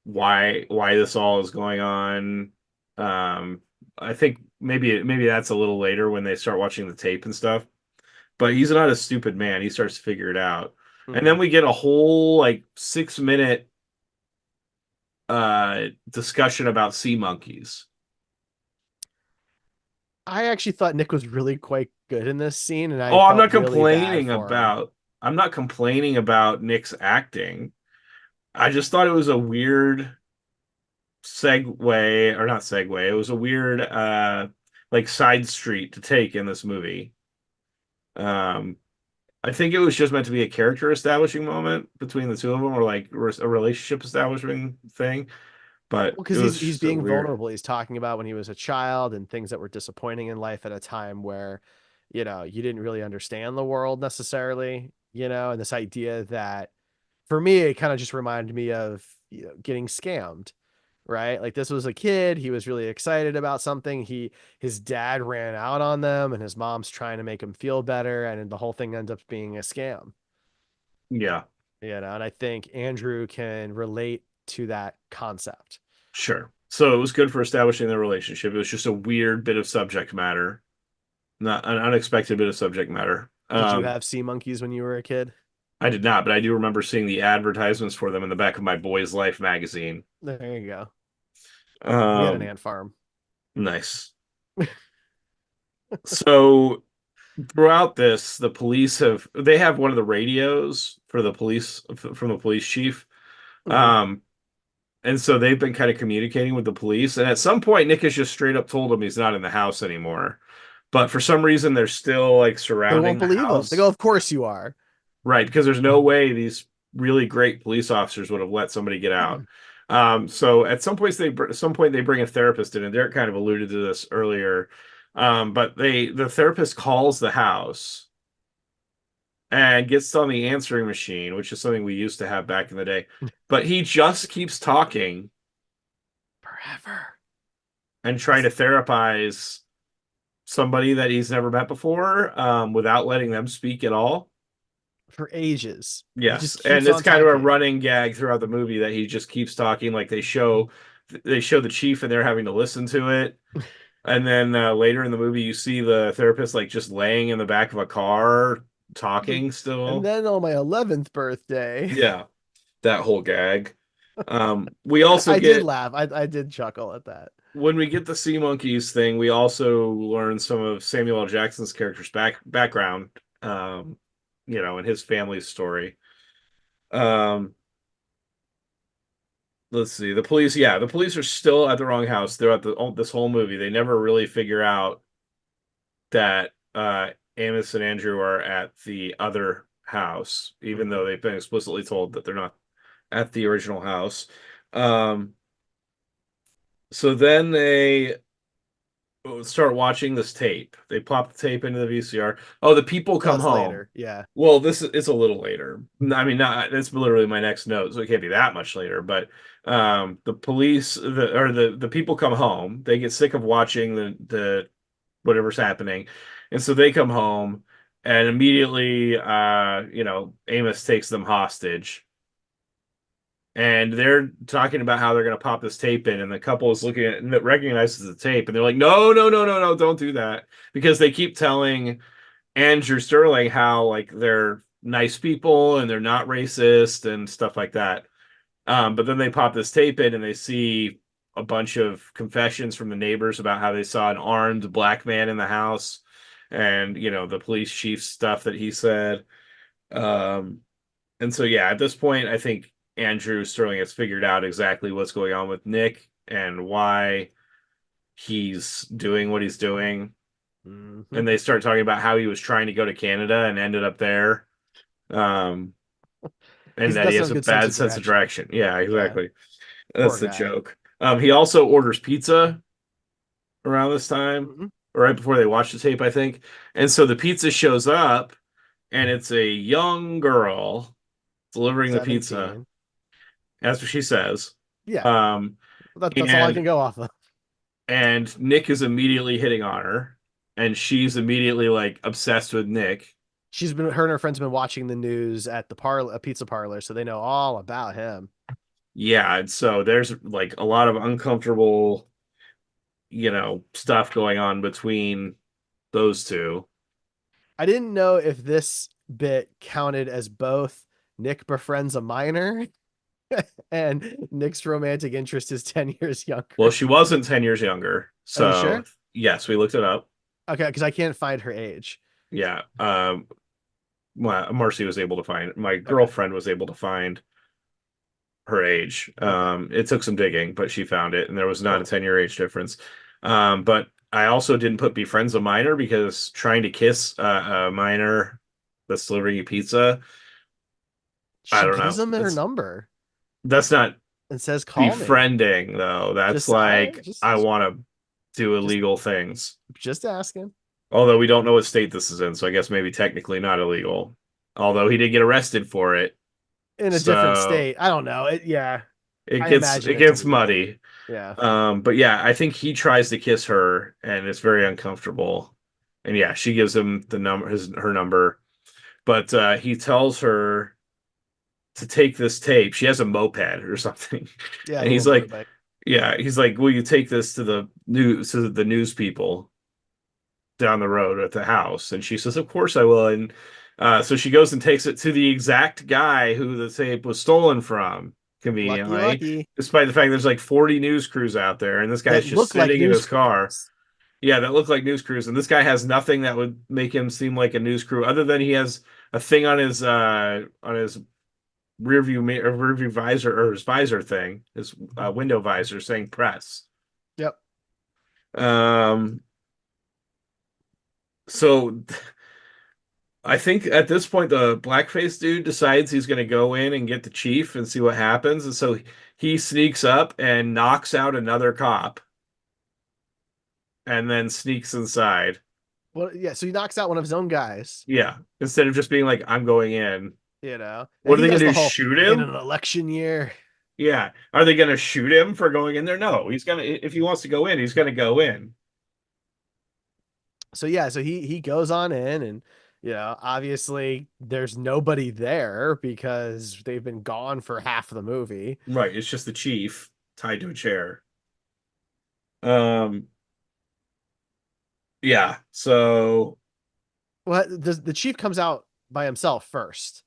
why this all is going on. Um, I think maybe that's a little later when they start watching the tape and stuff. But he's not a stupid man. He starts to figure it out. And Hmm. then we get a whole like 6 minute discussion about sea monkeys. I actually thought Nick was really quite good in this scene, and I Oh, felt really bad for him. I'm not complaining about Nick's acting. I just thought it was a weird segue, or not segue. It was a weird like side street to take in this movie. Um I think it was just meant to be a character establishing moment between the two of them, or like a relationship establishing thing, but Well, it because was he's just a being weird. vulnerable. He's talking about when he was a child and things that were disappointing in life at a time where, you didn't really understand the world necessarily, and this idea that for me, it kind of just reminded me of, getting scammed, right? Like this was a kid, he was really excited about something. His dad ran out on them and his mom's trying to make him feel better, and the whole thing ends up being a scam, Yeah, and I think Andrew can relate to that concept. sure. So it was good for establishing the relationship. It was just a weird bit of subject matter, not an unexpected bit of subject matter. Did you have sea monkeys when you were a kid? I did not, but I do remember seeing the advertisements for them in the back of my Boy's Life magazine. There you go. We had an Um, ant farm. nice. So throughout this, the police they have one of the radios for the police from the police chief. Hmm. Um, and so they've been kind of communicating with the police. And at some point, Nick has just straight up told him he's not in the house anymore. But for some reason, they're still like They surrounding won't the believe him. They go, house. "Of course you are." Right, because there's no way these really great police officers would have let somebody get out. So at some point they bring a therapist in, and Derek kind of alluded to this earlier. But the therapist calls the house and gets on the answering machine, which is something we used to have back in the day. But he just keeps talking Forever. and trying to therapize somebody that he's never met before, without letting them speak at all. For ages. He Yes, just and keeps it's on kind of a talking. running gag throughout the movie that he just keeps talking. Like they show the chief and they're having to listen to it, and then later in the movie you see the therapist like just laying in the back of a car talking And still. then on my 11th birthday, Yeah, that whole gag. We also I did get laugh. I did chuckle at that. when we get the Sea Monkeys thing, we also learn some of Samuel L. Jackson's character's background, um, and his family's story. Um, let's see. The police, yeah, the police are still at the wrong house throughout this whole movie. They never really figure out that Amos and Andrew are at the other house, even though Mhm. they've been explicitly told that they're not at the original house. Um, so then they start watching this tape. They plop the tape into the VCR. Oh, the people Oh, come that's home. later. Yeah. Well, this is it's a little later. I mean, not that's literally my next note, so it can't be that much later. But the police, the people come home. They get sick of watching the whatever's happening, and so they come home, and immediately, Amos takes them hostage, and they're talking about how they're going to pop this tape in, and the couple is looking at it and recognizes the tape, and they're like, no, no, no, no, no, don't do that, because they keep telling Andrew Sterling how like they're nice people and they're not racist and stuff like that. But then they pop this tape in and they see a bunch of confessions from the neighbors about how they saw an armed black man in the house, and the police chief stuff that he said. Um, and so, yeah, at this point, I think Andrew Sterling has figured out exactly what's going on with Nick and why he's doing what he's doing. Hmm. And they start talking about how he was trying to go to Canada and ended up there. Um, and that he That's no has a good sense bad of sense of direction. direction. Yeah, Yeah. exactly. That's Poor the guy. joke. He also orders pizza around this time, Hmm. or right before they watch the tape, I think. And so the pizza shows up, and it's a young girl delivering the pizza. 17. That's what she says. Yeah. Um, That's all I can and go off of. Nick is immediately hitting on her, and she's immediately like obsessed with Nick. Her and her friends have been watching the news at the parlor, a pizza parlor, so they know all about him. Yeah, and so there's like a lot of uncomfortable, stuff going on between those two. I didn't know if this bit counted as both Nick befriends a minor and Nick's romantic interest is 10 years Well, younger. she wasn't 10 years younger. Are you So, sure? yes, we looked it up. Okay, because I can't find her age. Yeah. Marcy was able to find, my Okay. girlfriend was able to find her age. Okay. It took some digging, but she found it, and there was not a Cool. 10-year age difference. But I also didn't put befriends a minor because trying to kiss a minor that's delivering you pizza, I She don't gives know. him her It's number That's not and says, "Call me." befriending though. That's Just I like I want to do just illegal things. just asking. Although we don't know what state this is in, so I guess maybe technically not illegal. Although he did get arrested for it. In a different So state. I don't know. Yeah, it I gets imagine it it's gets illegal. muddy. Yeah. But yeah, I think he tries to kiss her and it's very uncomfortable. And yeah, she gives him the number her number. But he tells her to take this tape. She has a moped or something. Yeah, And the he's little like, motorbike. yeah, he's like, will you take this to the news people down the road at the house? And she says, of course I will. And so she goes and takes it to the exact guy who the tape was stolen from, Lucky, conveniently, lucky. despite the fact there's like 40 news crews out there, and this That guy's just look like sitting in news his car. crews. Yeah, that look like news crews, and this guy has nothing that would make him seem like a news crew, other than he has a thing on his rear view visor, or his visor thing, his window visor saying press. Yep. Um, so I think at this point the blackface dude decides he's going to go in and get the chief and see what happens, and so he sneaks up and knocks out another cop, and then sneaks inside. Well, yeah. So he knocks out one of his own guys. Yeah, instead of just being like, "I'm going in." And What are he they going does to the do? whole Shoot in an him? election year. Yeah. Are they going to shoot him for going in there? No, he's gonna. If he wants to go in, he's going to go in. So yeah, so he goes on in, and obviously there's nobody there because they've been gone for half the movie. Right. It's just the chief tied to a chair. Um. Yeah. So. Well, the chief comes out by himself first.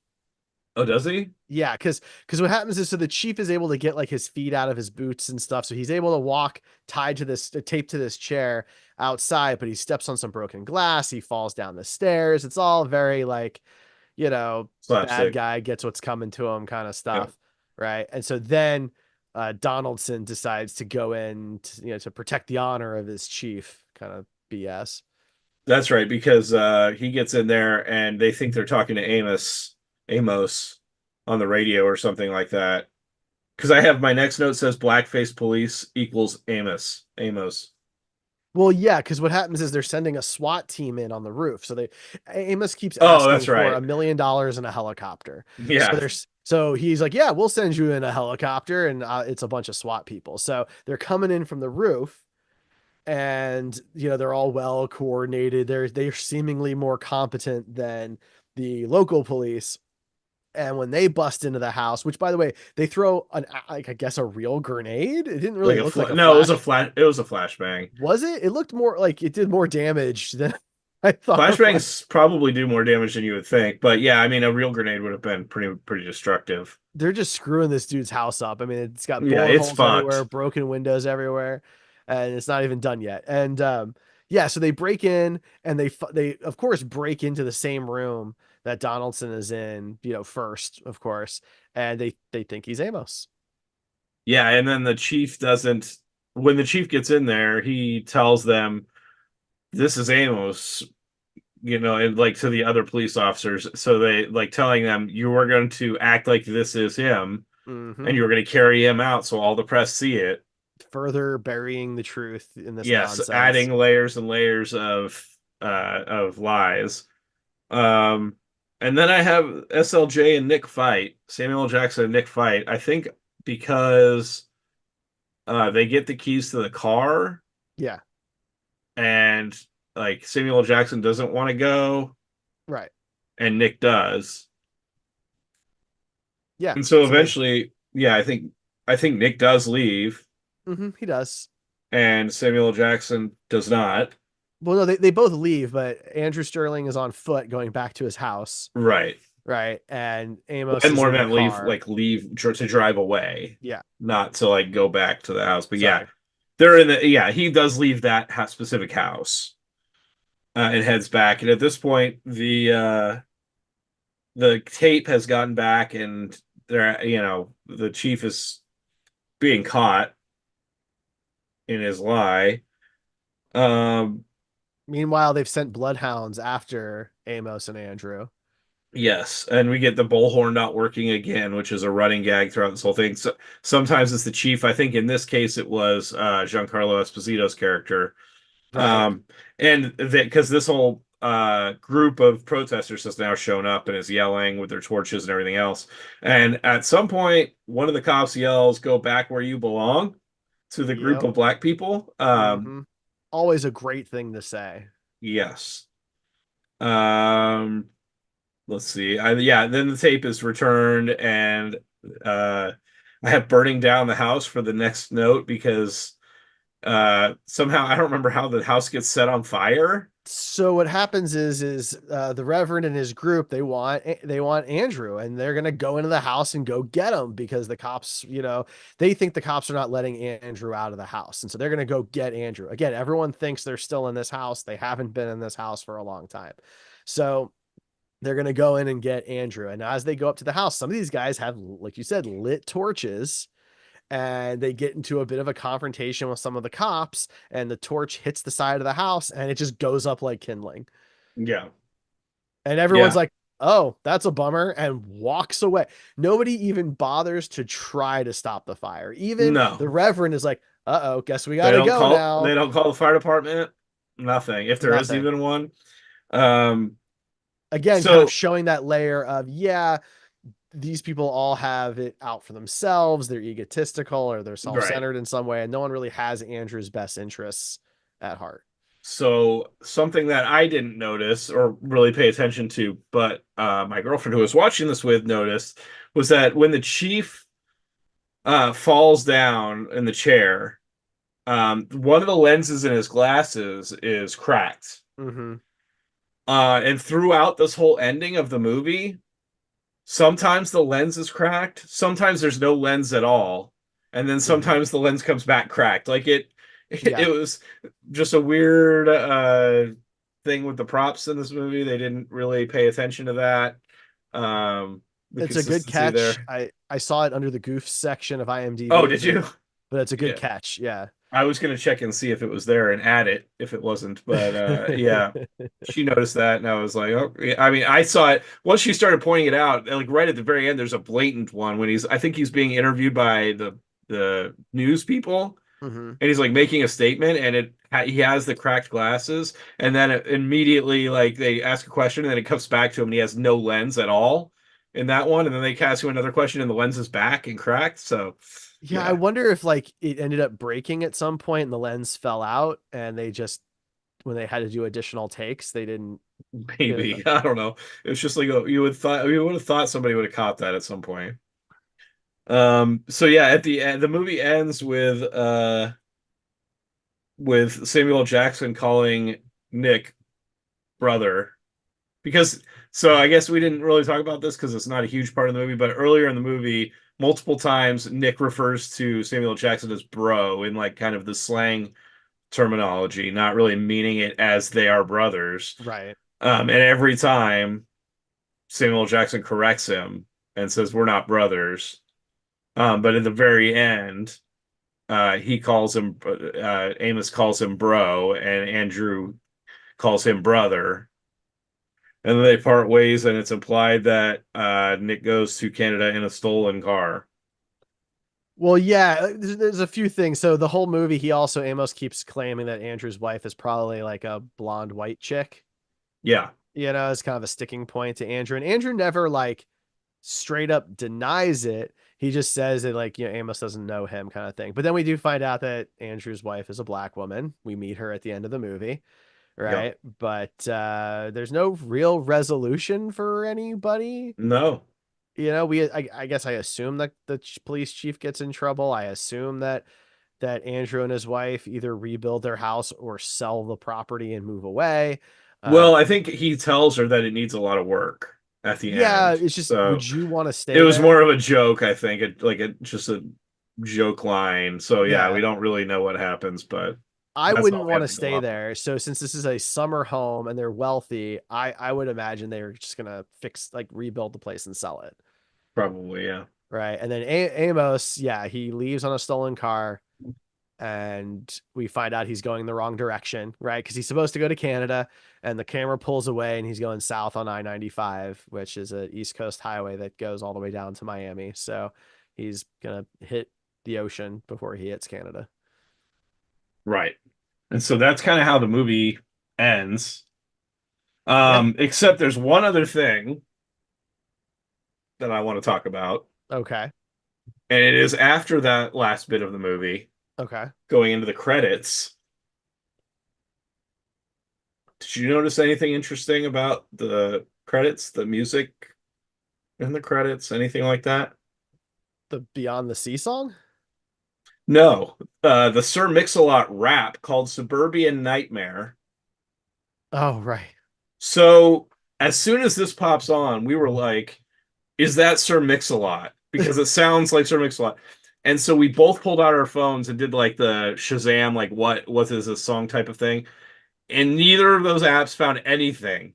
Oh, does he? Yeah, because what happens is, so the chief is able to get like his feet out of his boots and stuff, so he's able to walk tied to this taped to this chair outside, but he steps on some broken glass, he falls down the stairs. It's all very like, bad Slapstick. guy gets what's coming to him kind of Yep. stuff, right? And so then Donaldson decides to go in to protect the honor of his chief, kind of BS. That's right, because he gets in there and they think they're talking to Amos on the radio or something like that. Because I have my next note says blackface police equals Amos. Well, yeah, because what happens is they're sending a SWAT team in on the roof. So Amos keeps Oh, asking that's for right. $1 million in a helicopter. Yeah. So he's like, yeah, we'll send you in a helicopter, and it's a bunch of SWAT people. So they're coming in from the roof, and they're all well coordinated. They're seemingly more competent than the local police. And when they bust into the house, which by the way, they throw I guess a real grenade. It didn't really Like a look like a no, flash. it was a flashbang. Was it? It looked more like it did more damage than I thought a flash. Flashbangs probably do more damage than you would think, but yeah, I mean, a real grenade would have been pretty destructive. They're just screwing this dude's house up. I mean, it's got Yeah, bullet it's holes everywhere, fucked. broken windows everywhere, and it's not even done yet. And yeah, so they break in and they of course break into the same room that Donaldson is in, first, of course, and they think he's Amos. Yeah, and then the chief doesn't. When the chief gets in there, he tells them, "This is Amos," and like to the other police officers. So they like telling them, "You are going to act like this is him, Hmm. and you are going to carry him out, so all the press see it." Further burying the truth in this Yes, nonsense. adding layers and layers of lies. Um, and then I have SLJ and Nick fight, Samuel L. Jackson and Nick fight. I think because they get the keys to the car, Yeah, and like Samuel L. Jackson doesn't want to go, right. and Nick does. Yeah. And so So eventually, yeah, I think Nick does leave, he does. and Samuel L. Jackson does not. Well, no, they both leave, but Andrew Sterling is on foot going back to his house, Right. right? And Well, Amos and is more in the meant leave, car. like leave to drive away, Yeah, not to like go back to the house. But yeah, sorry. they're in the yeah. He does leave that specific house and heads back. And at this point, the tape has gotten back, and they're the chief is being caught in his lie. Um, Meanwhile, they've sent bloodhounds after Amos and Andrew. Yes, and we get the bullhorn not working again, which is a running gag throughout this whole thing. So sometimes it's the chief. I think in this case it was Giancarlo Esposito's character. Right. Um, and that because this whole group of protesters has now shown up and is yelling with their torches and everything else. And at some point, one of the cops yells, "Go back where you belong," to the group Yep. of black people. Hmm. Always a great thing to say. Yes. Um, let's see. Yeah, then the tape is returned, and uh, I have burning down the house for the next note because somehow I don't remember how the house gets set on fire. So what happens is the Reverend and his group they want Andrew, and they're gonna go into the house and go get him because the cops, they think the cops are not letting Andrew out of the house, and so they're gonna go get Andrew. Again, everyone thinks they're still in this house. They haven't been in this house for a long time, so they're gonna go in and get Andrew. And as they go up to the house, some of these guys have, like you said, lit torches, and they get into a bit of a confrontation with some of the cops, and the torch hits the side of the house and it just goes up like kindling, Yeah, and everyone's yeah, like, oh, that's a bummer, and walks away. Nobody even bothers to try to stop the fire. Even the no, Reverend is like, uh-oh, guess we gotta go they now. don't call the fire department. Nothing, if there is Nothing. even one. Um, Again, kind of so showing that layer of, yeah, these people all have it out for themselves. They're egotistical or they're right. self-centered in some way, and no one really has Andrew's best interests at heart. So something that I didn't notice or really pay attention to, but my girlfriend who was watching this with noticed, was that when the chief falls down in the chair, one of the lenses in his glasses is cracked. Mm-hmm. And throughout this whole ending of the movie, sometimes the lens is cracked, sometimes there's no lens at all, and then Mm-hmm. sometimes the lens comes back cracked. Like it, Yeah. it was just a weird thing with the props in this movie. They didn't really pay attention to that. the It's a good consistency catch. there. I saw it under the goof section of Oh, IMDb, did you? but it's a good Yeah. catch. Yeah. I was gonna check and see if it was there and add it if it wasn't, but yeah, she noticed that, and I was like, oh, yeah. I mean, I saw it once she started pointing it out, like right at the very end. There's a blatant one when I think he's being interviewed by the news people, hmm and he's like making a statement, and he has the cracked glasses, and then immediately like they ask a question, and then it comes back to him, and he has no lens at all in that one, and then they ask him another question, and the lens is back and cracked. So, Yeah, I yeah. wonder if like it ended up breaking at some point and the lens fell out and they just when they had to do additional takes, they didn't get enough. Maybe. I don't know. It's just like you would have thought somebody would have caught that at some point. So yeah, at the end the movie ends with Samuel L. Jackson calling Nick brother because so I guess we didn't really talk about this because it's not a huge part of the movie, but earlier in the movie, multiple times Nick refers to Samuel L. Jackson as bro in like kind of the slang terminology, not really meaning it as they are brothers. Right. And every time Samuel Jackson corrects him and says, "We're not brothers." But at the very end, Amos calls him bro, and Andrew calls him brother. And then they part ways, and it's implied that Nick goes to Canada in a stolen car. Well, yeah, there's a few things. So the whole movie, he also Amos keeps claiming that Andrew's wife is probably like a blonde white chick. Yeah. It's kind of a sticking point to Andrew. And Andrew never like straight up denies it. He just says that like, Amos doesn't know him kind of thing. But then we do find out that Andrew's wife is a black woman. We meet her at the end of the movie, Yep. right? But there's no real resolution for anybody. No. I guess I assume that the police chief gets in trouble. I assume that Andrew and his wife either rebuild their house or sell the property and move away. Uh, Well, I think he tells her that it needs a lot of work at the yeah, end. it's just, would So you want to it stay was there? more of a joke, I think. Just a joke line. So yeah, we Yeah, don't really know what happens, but I that's wouldn't all we want have to to go stay off of. there. So since this is a summer home and they're wealthy, I would imagine they're just gonna fix like rebuild the place and sell it. Probably, yeah. Right. And then Amos, yeah, he leaves on a stolen car and we find out he's going the wrong direction, right? Because he's supposed to go to Canada and the camera pulls away and he's going south on I-95, which is a East Coast highway that goes all the way down to Miami. So he's gonna hit the ocean before he hits Canada. Right. And so that's kind of how the movie ends. Yeah. Except there's one other thing that I want to talk about, Okay. and it is after that last bit of the movie, Okay. going into the credits. Did you notice anything interesting about the credits, the music in the credits, anything like that? The Beyond the Sea song? No. The Sir Mix-a-Lot rap called Suburban Nightmare. Oh, right. So as soon as this pops on, we were like, is that Sir Mix-a-Lot? Because it sounds like Sir Mix-a-Lot. And so we both pulled out our phones and did like the Shazam, like what is this song type of thing. And neither of those apps found anything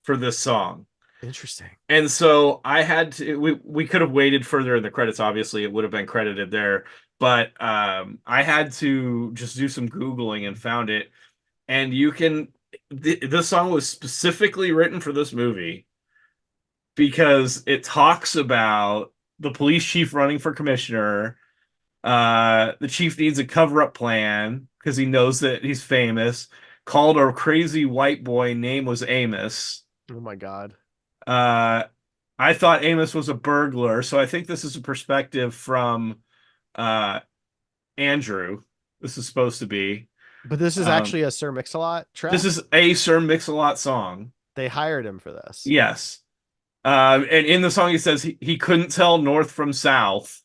for this song. Interesting. And so I had to we could have waited further in the credits, obviously it would have been credited there. But I had to just do some Googling and found it. And you can this song was specifically written for this movie because it talks about the police chief running for commissioner. The chief needs a cover-up plan because he knows that he's famous. Called a crazy white boy, name was Amos. Oh my God. Uh, I thought Amos was a burglar, so I think this is a perspective from uh, Andrew. This is supposed to be. But this is Um, actually a Sir Mix-a-Lot this track. is a Sir Mix-a-Lot song. They hired him for this. Yes. And in the song, he says he couldn't tell north from south,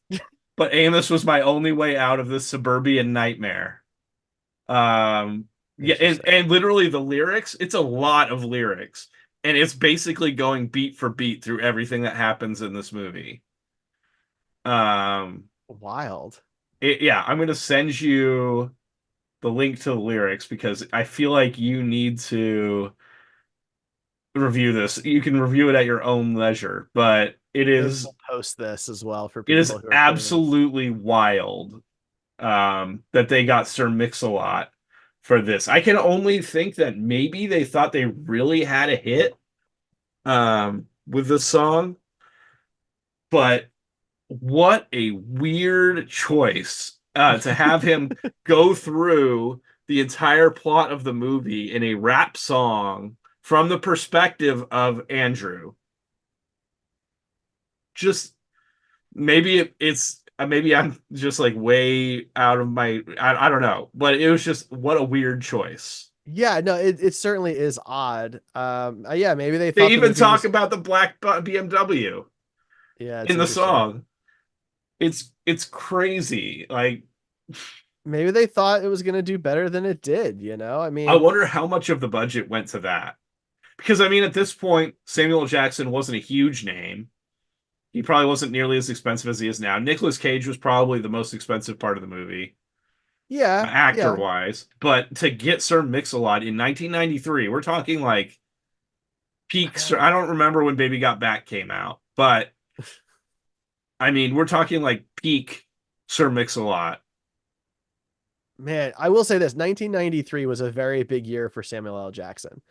but Amos was my only way out of this suburban nightmare. Um, yeah, Interesting. and literally the lyrics, it's a lot of lyrics, and it's basically going beat for beat through everything that happens in this movie. Um, Wild. yeah, I'm gonna send you the link to the lyrics because I feel like you need to review this. You can review it at your own leisure, but It Maybe is we'll post this as well for it is people who are curious. absolutely wild that they got Sir Mix-a-Lot for this. I can only think that maybe they thought they really had a hit with this song, but what a weird choice to have him go through the entire plot of the movie in a rap song from the perspective of Andrew. Just maybe it's maybe I'm just like way out of my I don't know, but it was just what a weird choice. Yeah, no, it certainly is odd. Yeah, maybe they They thought the even movie talk was. about the black BMW Yeah, it's in the interesting. song. It's crazy. Like Maybe they thought it was gonna do better than it did. I I mean, wonder how much of the budget went to that. Because I mean at this point Samuel L. Jackson wasn't a huge name. He probably wasn't nearly as expensive as he is now. Nicolas Cage was probably the most expensive part of the movie, yeah, actor yeah. wise. But to get Sir Mix-a-Lot in 1993, we're talking like I peak. mean, I don't remember when Baby Got Back came out, but I mean, we're talking like peak Sir Mix-a-Lot. man, I will say this: 1993 was a very big year for Samuel L. Jackson.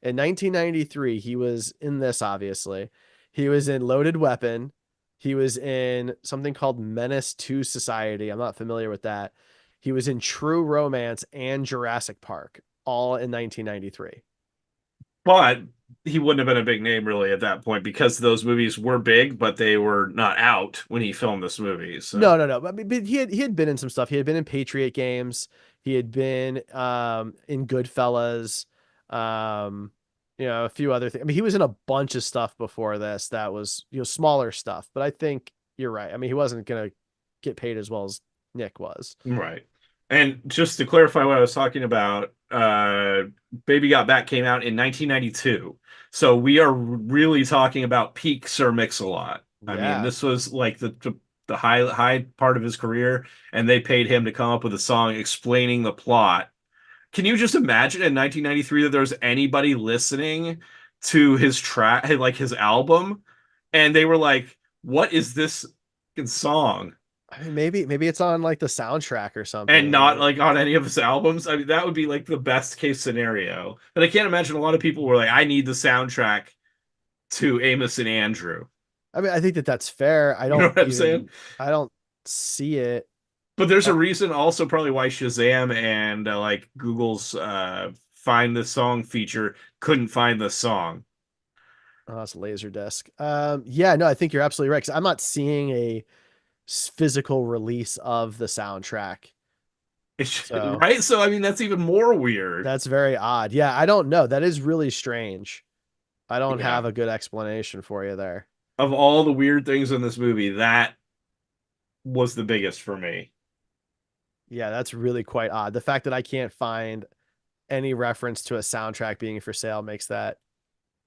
In 1993, he was in this, obviously. He was in Loaded Weapon. He was in something called Menace to Society. I'm not familiar with that. He was in True Romance and Jurassic Park, all in 1993. But he wouldn't have been a big name really at that point because those movies were big, but they were not out when he filmed this movie. So No, no, no. But he had been in some stuff. He had been in Patriot Games. He had been in Goodfellas. Um, a few other things. I mean, he was in a bunch of stuff before this that was, smaller stuff. But I think you're right. I mean, he wasn't gonna get paid as well as Nick was. right. And just to clarify what I was talking about, Baby Got Back came out in 1992. So we are really talking about peak Sir Mix-a-Lot. I mean, Yeah. this was like the high part of his career, and they paid him to come up with a song explaining the plot. Can you just imagine in 1993 that there was anybody listening to his track, like his album, and they were like, "What is this song?" I mean, maybe it's on like the soundtrack or something. And not like on any of his albums. I mean, that would be like the best case scenario. But I can't imagine a lot of people were like, I need the soundtrack to Amos and Andrew. I mean, I think that that's fair. You know what I'm saying? I don't see it. But there's a Uh, reason also probably why Shazam and like Google's find the song feature couldn't find the song. oh, it's Laserdisc. Yeah, no, I think you're absolutely right. Because I'm not seeing a physical release of the soundtrack. So Right? So I mean that's even more weird. that's very odd. Yeah, I don't know. That is really strange. I don't Yeah. have a good explanation for you there. Of all the weird things in this movie, that was the biggest for me. Yeah, that's really quite odd. The fact that I can't find any reference to a soundtrack being for sale makes that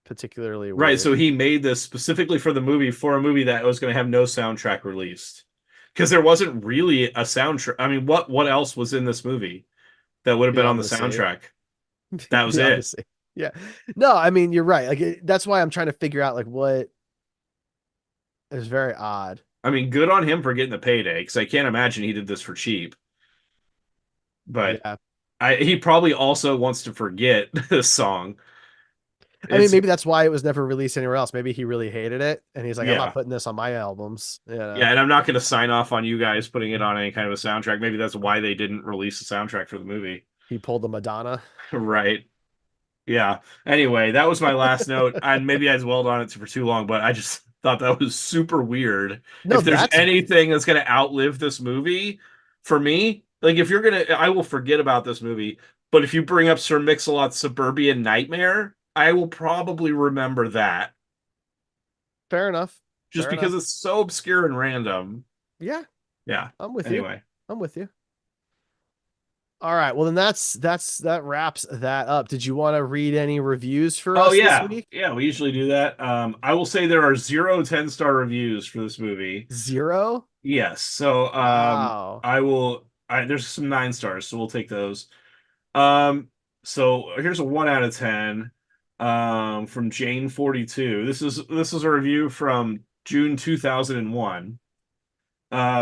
particularly Right, weird. so he made this specifically for the movie, for a movie that was going to have no soundtrack released. Because there wasn't really a soundtrack. I mean, what else was in this movie that would have been on Beyond the the Sea. soundtrack? That was Beyond the it. Sea. Yeah. No, I mean, you're right. Like that's why I'm trying to figure out like what is very odd. I mean, good on him for getting the payday, because I can't imagine he did this for cheap. But Yeah. he probably also wants to forget this song. I mean, It's maybe that's why it was never released anywhere else. Maybe he really hated it and he's like, I'm not yeah. putting this on my albums. Yeah, and I'm not going to sign off on you guys putting it on any kind of a soundtrack. Maybe that's why they didn't release the soundtrack for the movie. He pulled the Madonna. Right. Yeah. Anyway, that was my last note. And maybe I dwelled on it for too long, but I just thought that was super weird. No, If there's that's anything that's going to outlive this movie, for me, like if you're going to, I will forget about this movie. But if you bring up Sir Mix-a-Lot's Suburban Nightmare, I will probably remember that fair enough. just Fair because enough. it's so obscure and random. Yeah, Yeah. I'm with you. Anyway. I'm with you. All right. Well, then that wraps that up. Did you want to read any reviews for Oh us this yeah. week? Yeah, we usually do that. I will say there are 0 10-star reviews for this movie. 0? Yes. So Wow. there's some 9 stars, so we'll take those. Um so here's a 1 out of 10 from Jane 42. This is a review from June 2001.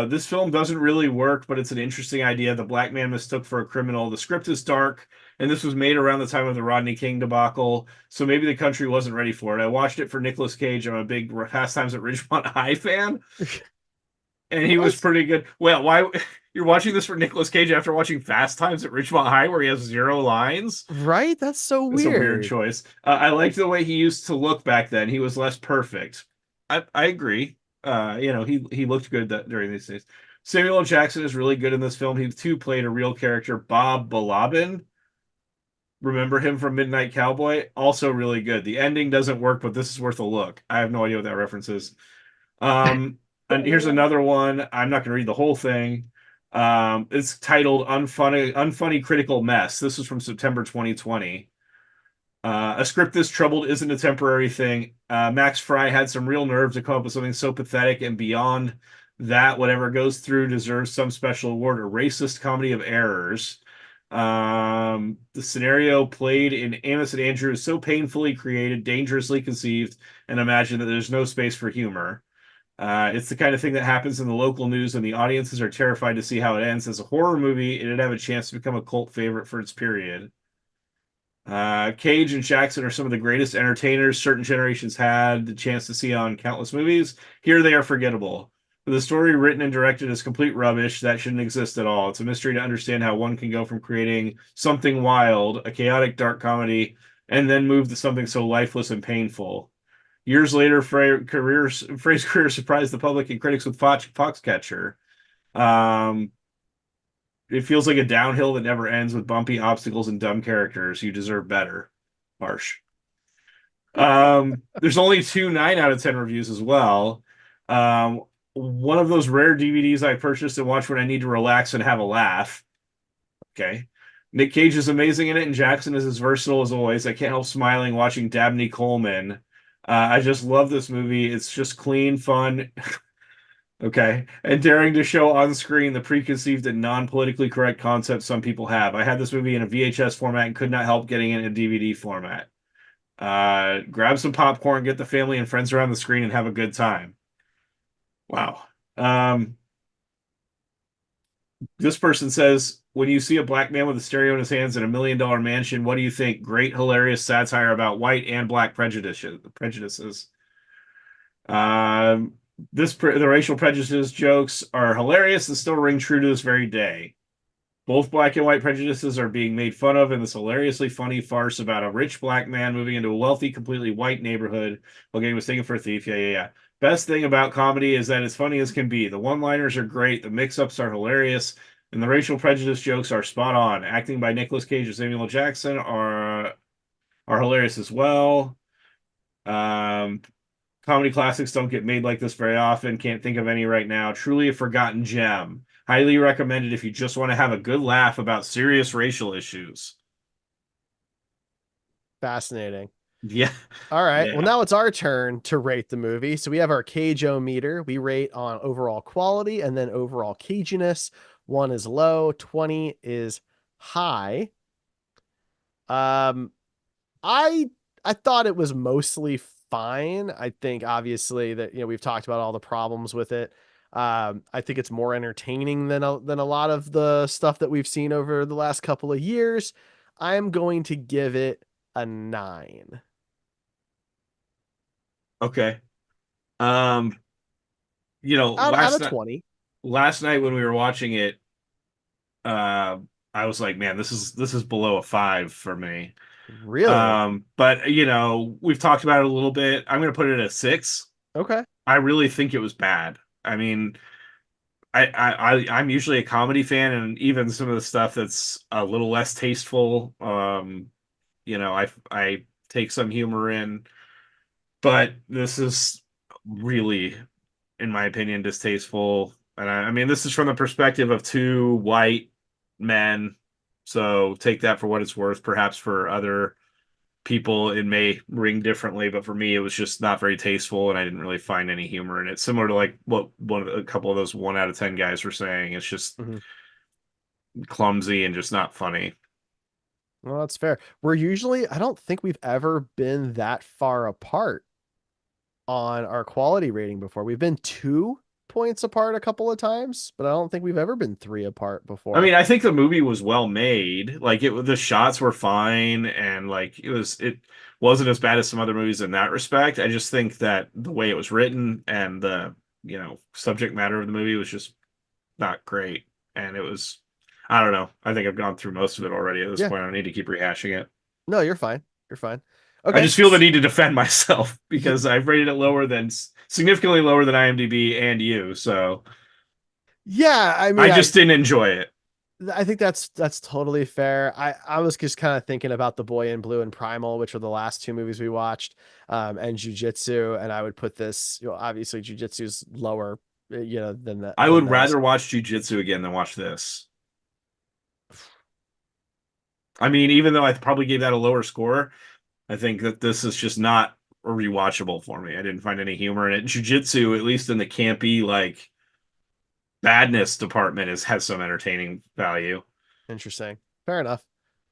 This film doesn't really work, but it's an interesting idea. The black man mistook for a criminal. The script is dark, and this was made around the time of the Rodney King debacle, so maybe the country wasn't ready for it. I watched it for Nicolas Cage. I'm a big Fast Times at Ridgemont High fan, and he was What? pretty good. Well, why you're watching this for Nicolas Cage after watching Fast Times at Ridgemont High, where he has zero lines? Right? That's so It's a weird weird. choice. I liked the way he used to look back then. He was less perfect. I agree. He looked good during these days. Samuel L. Jackson is really good in this film. He too played a real character, Bob Balaban. Remember him from Midnight Cowboy? Also really good. The ending doesn't work, but this is worth a look. I have no idea what that reference is. Um, and here's another one. I'm not going to read the whole thing. It's titled Unfunny Critical Mess. This is from September 2020. A script this troubled isn't a temporary thing. Max Frye had some real nerve to come up with something so pathetic and beyond that, whatever goes through deserves some special award. A racist comedy of errors. The scenario played in Amos and Andrew is so painfully created, dangerously conceived, and imagined that there's no space for humor. It's the kind of thing that happens in the local news, and the audiences are terrified to see how it ends. As a horror movie, it'd have a chance to become a cult favorite for its period. Cage and Jackson are some of the greatest entertainers certain generations had the chance to see on countless movies. Here they are forgettable. The story written and directed is complete rubbish that shouldn't exist at all. It's a mystery to understand how one can go from creating something wild, a chaotic dark comedy, and then move to something so lifeless and painful. Years later, Frey's career surprised the public and critics with Foxcatcher. Um, it feels like a downhill that never ends with bumpy obstacles and dumb characters. You deserve better. Harsh. There's only two 9 out of 10 reviews as well. One of those rare DVDs I purchased and watch when I need to relax and have a laugh. Okay. Nick Cage is amazing in it, and Jackson is as versatile as always. I can't help smiling watching Dabney Coleman. I just love this movie. It's just clean, fun, okay. And daring to show on screen the preconceived and non-politically correct concepts some people have. I had this movie in a VHS format and could not help getting it in a DVD format. Grab some popcorn, get the family and friends around the screen, and have a good time. Wow. Um, this person says, when you see a black man with a stereo in his hands in $1 million mansion, what do you think? Great, hilarious satire about white and black prejudices. Um, the racial prejudices jokes are hilarious and still ring true to this very day. Both black and white prejudices are being made fun of in this hilariously funny farce about a rich black man moving into a wealthy, completely white neighborhood while getting mistaken for a thief. Yeah, yeah, yeah. Best thing about comedy is that it's funny as can be. The one-liners are great, the mix-ups are hilarious, and the racial prejudice jokes are spot on. Acting by Nicolas Cage and Samuel L. Jackson are hilarious as well. Um, Comedy classics don't get made like this very often. Can't think of any right now. Truly a forgotten gem. Highly recommended if you just want to have a good laugh about serious racial issues. Fascinating. Yeah. All right. Well, Yeah. now it's our turn to rate the movie. So we have our Cage-O meter. We rate on overall quality and then overall caginess. 1 is low, 20 is high. Um, I I thought it was mostly fine. I think obviously that we've talked about all the problems with it. I think it's more entertaining than a lot of the stuff that we've seen over the last couple of years. I am going to give it a 9 Okay. Um, out of 20. last night when we were watching it, uh, I was like, man, this is below a 5 for me. Really? But we've talked about it a little bit. I'm gonna put it at 6. Okay. I really think it was bad. I mean, I'm usually a comedy fan, and even some of the stuff that's a little less tasteful, I take some humor in, but this is really, in my opinion, distasteful. And I mean, this is from the perspective of two white men, so take that for what it's worth. Perhaps for other people it may ring differently, but for me it was just not very tasteful, and I didn't really find any humor in it. Similar to like what a couple of those 1 out of 10 guys were saying. It's just Mhm. clumsy and just not funny. Well, that's fair. I don't think we've ever been that far apart. on our quality rating before. We've been 2 points apart a couple of times, but I don't think we've ever been 3 apart I before. mean, I think the movie was well made. Like the shots were fine, and like it wasn't as bad as some other movies in that respect. I just think that the way it was written and the subject matter of the movie was just not great. And it was, I don't know. I think I've gone through most of it already at this Yeah. point. I don't need to keep rehashing it. No, you're fine. You're fine. I Okay. just feel the need to defend myself because I've rated it lower than significantly lower than IMDb and you. So Yeah, I I mean, just didn't enjoy it. I think that's totally fair. I was just kind of thinking about The Boy in Blue and Primal, which were the last 2 movies we watched, and Jujitsu, and I would put this, obviously Jujitsu's lower, than I than would those. rather watch Jujitsu again than watch this. I mean, even though I probably gave that a lower score, I think that this is just not rewatchable for me. I didn't find any humor in it. Jiu-Jitsu, at least in the campy, like badness department, has some entertaining value. Interesting. Fair enough.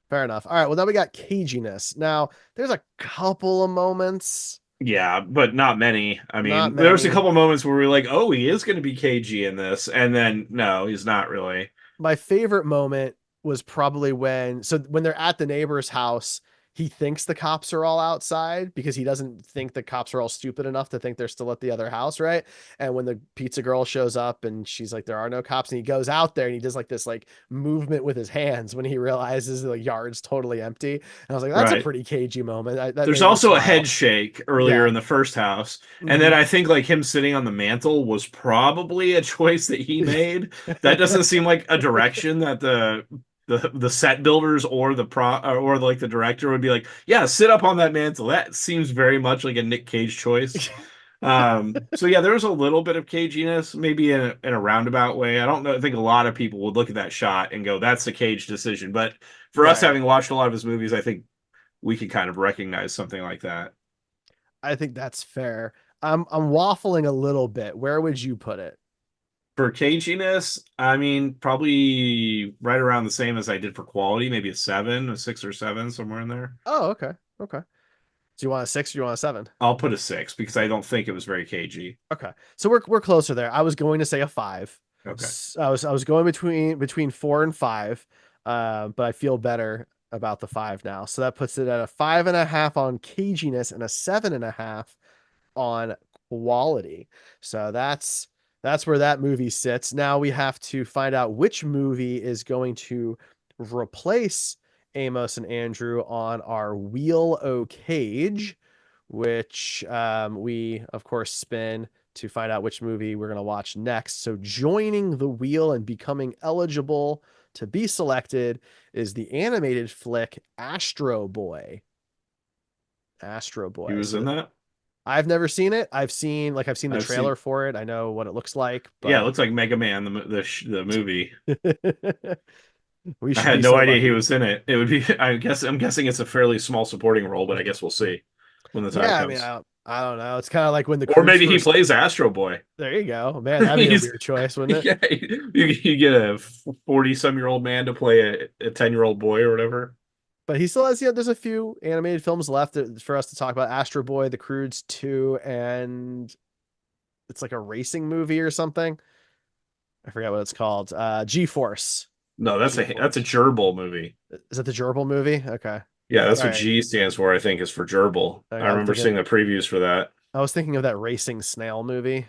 Fair enough. All right. Well, now we got caginess. Now, there's a couple of moments, Yeah, but not many. I not mean, there was a many. couple moments where we were like, "Oh, he is going to be cagey in this," and then no, he's not really. My favorite moment was probably when they're at the neighbor's house, he thinks the cops are all outside because he doesn't think the cops are all stupid enough to think they're still at the other house, right? And when the pizza girl shows up and she's like, there are no cops, and he goes out there and he does like this like movement with his hands when he realizes the yard's totally empty. And I was like, that's a Right. pretty cagey moment. That There's made me also a head smile. shake earlier Yeah. in the first house. And then Mhm. I think like him sitting on the mantle was probably a choice that he made. That doesn't seem like a direction that the set builders or the pro or like the director would be like, yeah, sit up on that mantle. That seems very much like a Nick Cage choice. So yeah, there was a little bit of caginess, maybe in a roundabout way. I don't know. I think a lot of people would look at that shot and go, "That's the Cage decision." But for us, Right. having watched a lot of his movies, I think we could kind of recognize something like that. I think that's fair. I'm waffling a little bit. Where would you put it? For caginess, I mean, probably right around the same as I did for quality, maybe a seven, a 6 or 7, somewhere in there. Oh, okay. Okay. Do you want a 6 or do you want a 7? I'll put a 6 because I don't think it was very cagey. Okay. So we're closer there. I was going to say a 5. Okay. I was going between 4 and 5. But I feel better about the 5 now. So that puts it at a 5.5 on caginess and a 7.5 on quality. So that's where that movie sits. Now we have to find out which movie is going to replace Amos and Andrew on our Wheel O Cage, which we of course spin to find out which movie we're going to watch next. So joining the wheel and becoming eligible to be selected is the animated flick Astro Boy. Astro He Boy. was in So that? I've never seen it. I've seen the I've trailer seen. for it. I know what it looks like, Yeah, it but looks like Mega Man, the movie. we I should had be no so idea he lucky. was in it. It would be, I'm guessing it's a fairly small supporting role, but I guess we'll see when the time Yeah, I mean, comes. I don't know. It's kind of like when the Or Croods maybe he first. plays Astro Boy. There you go, man. That'd be a He's weird choice, wouldn't it? yeah, you get a 40-some-year-old man to play a 10-year-old boy or whatever. But he still has, there's a few animated films left for us to talk about. Astro Boy, The Croods 2, and it's like a racing movie or something. I forget what it's called. G-Force. No, that's a G-Force. gerbil movie. Is that the gerbil movie? Okay. Yeah, All that's what right. G stands for, I think, is for gerbil. Okay, I remember seeing the previews for that. I was thinking of that racing snail movie.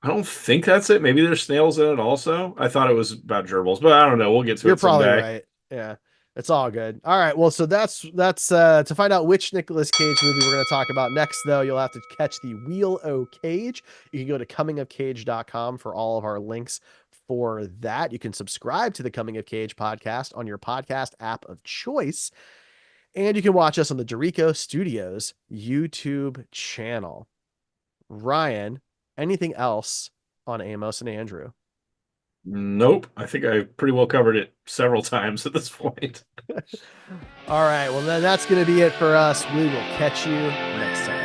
I don't think that's it. Maybe there's snails in it also. I thought it was about gerbils, but I don't know. We'll get to You're it probably someday. right. Yeah. It's all good. All right. Well, so that's to find out which Nicolas Cage movie we're going to talk about next, though, you'll have to catch the Wheel O Cage. You can go to comingofcage.com for all of our links for that. You can subscribe to the Coming of Cage podcast on your podcast app of choice. And you can watch us on the Derrico Studios YouTube channel. Ryan, anything else on Amos and Andrew? Nope. I think I pretty well covered it several times at this point. All right. Well, then that's going to be it for us. We will catch you next time.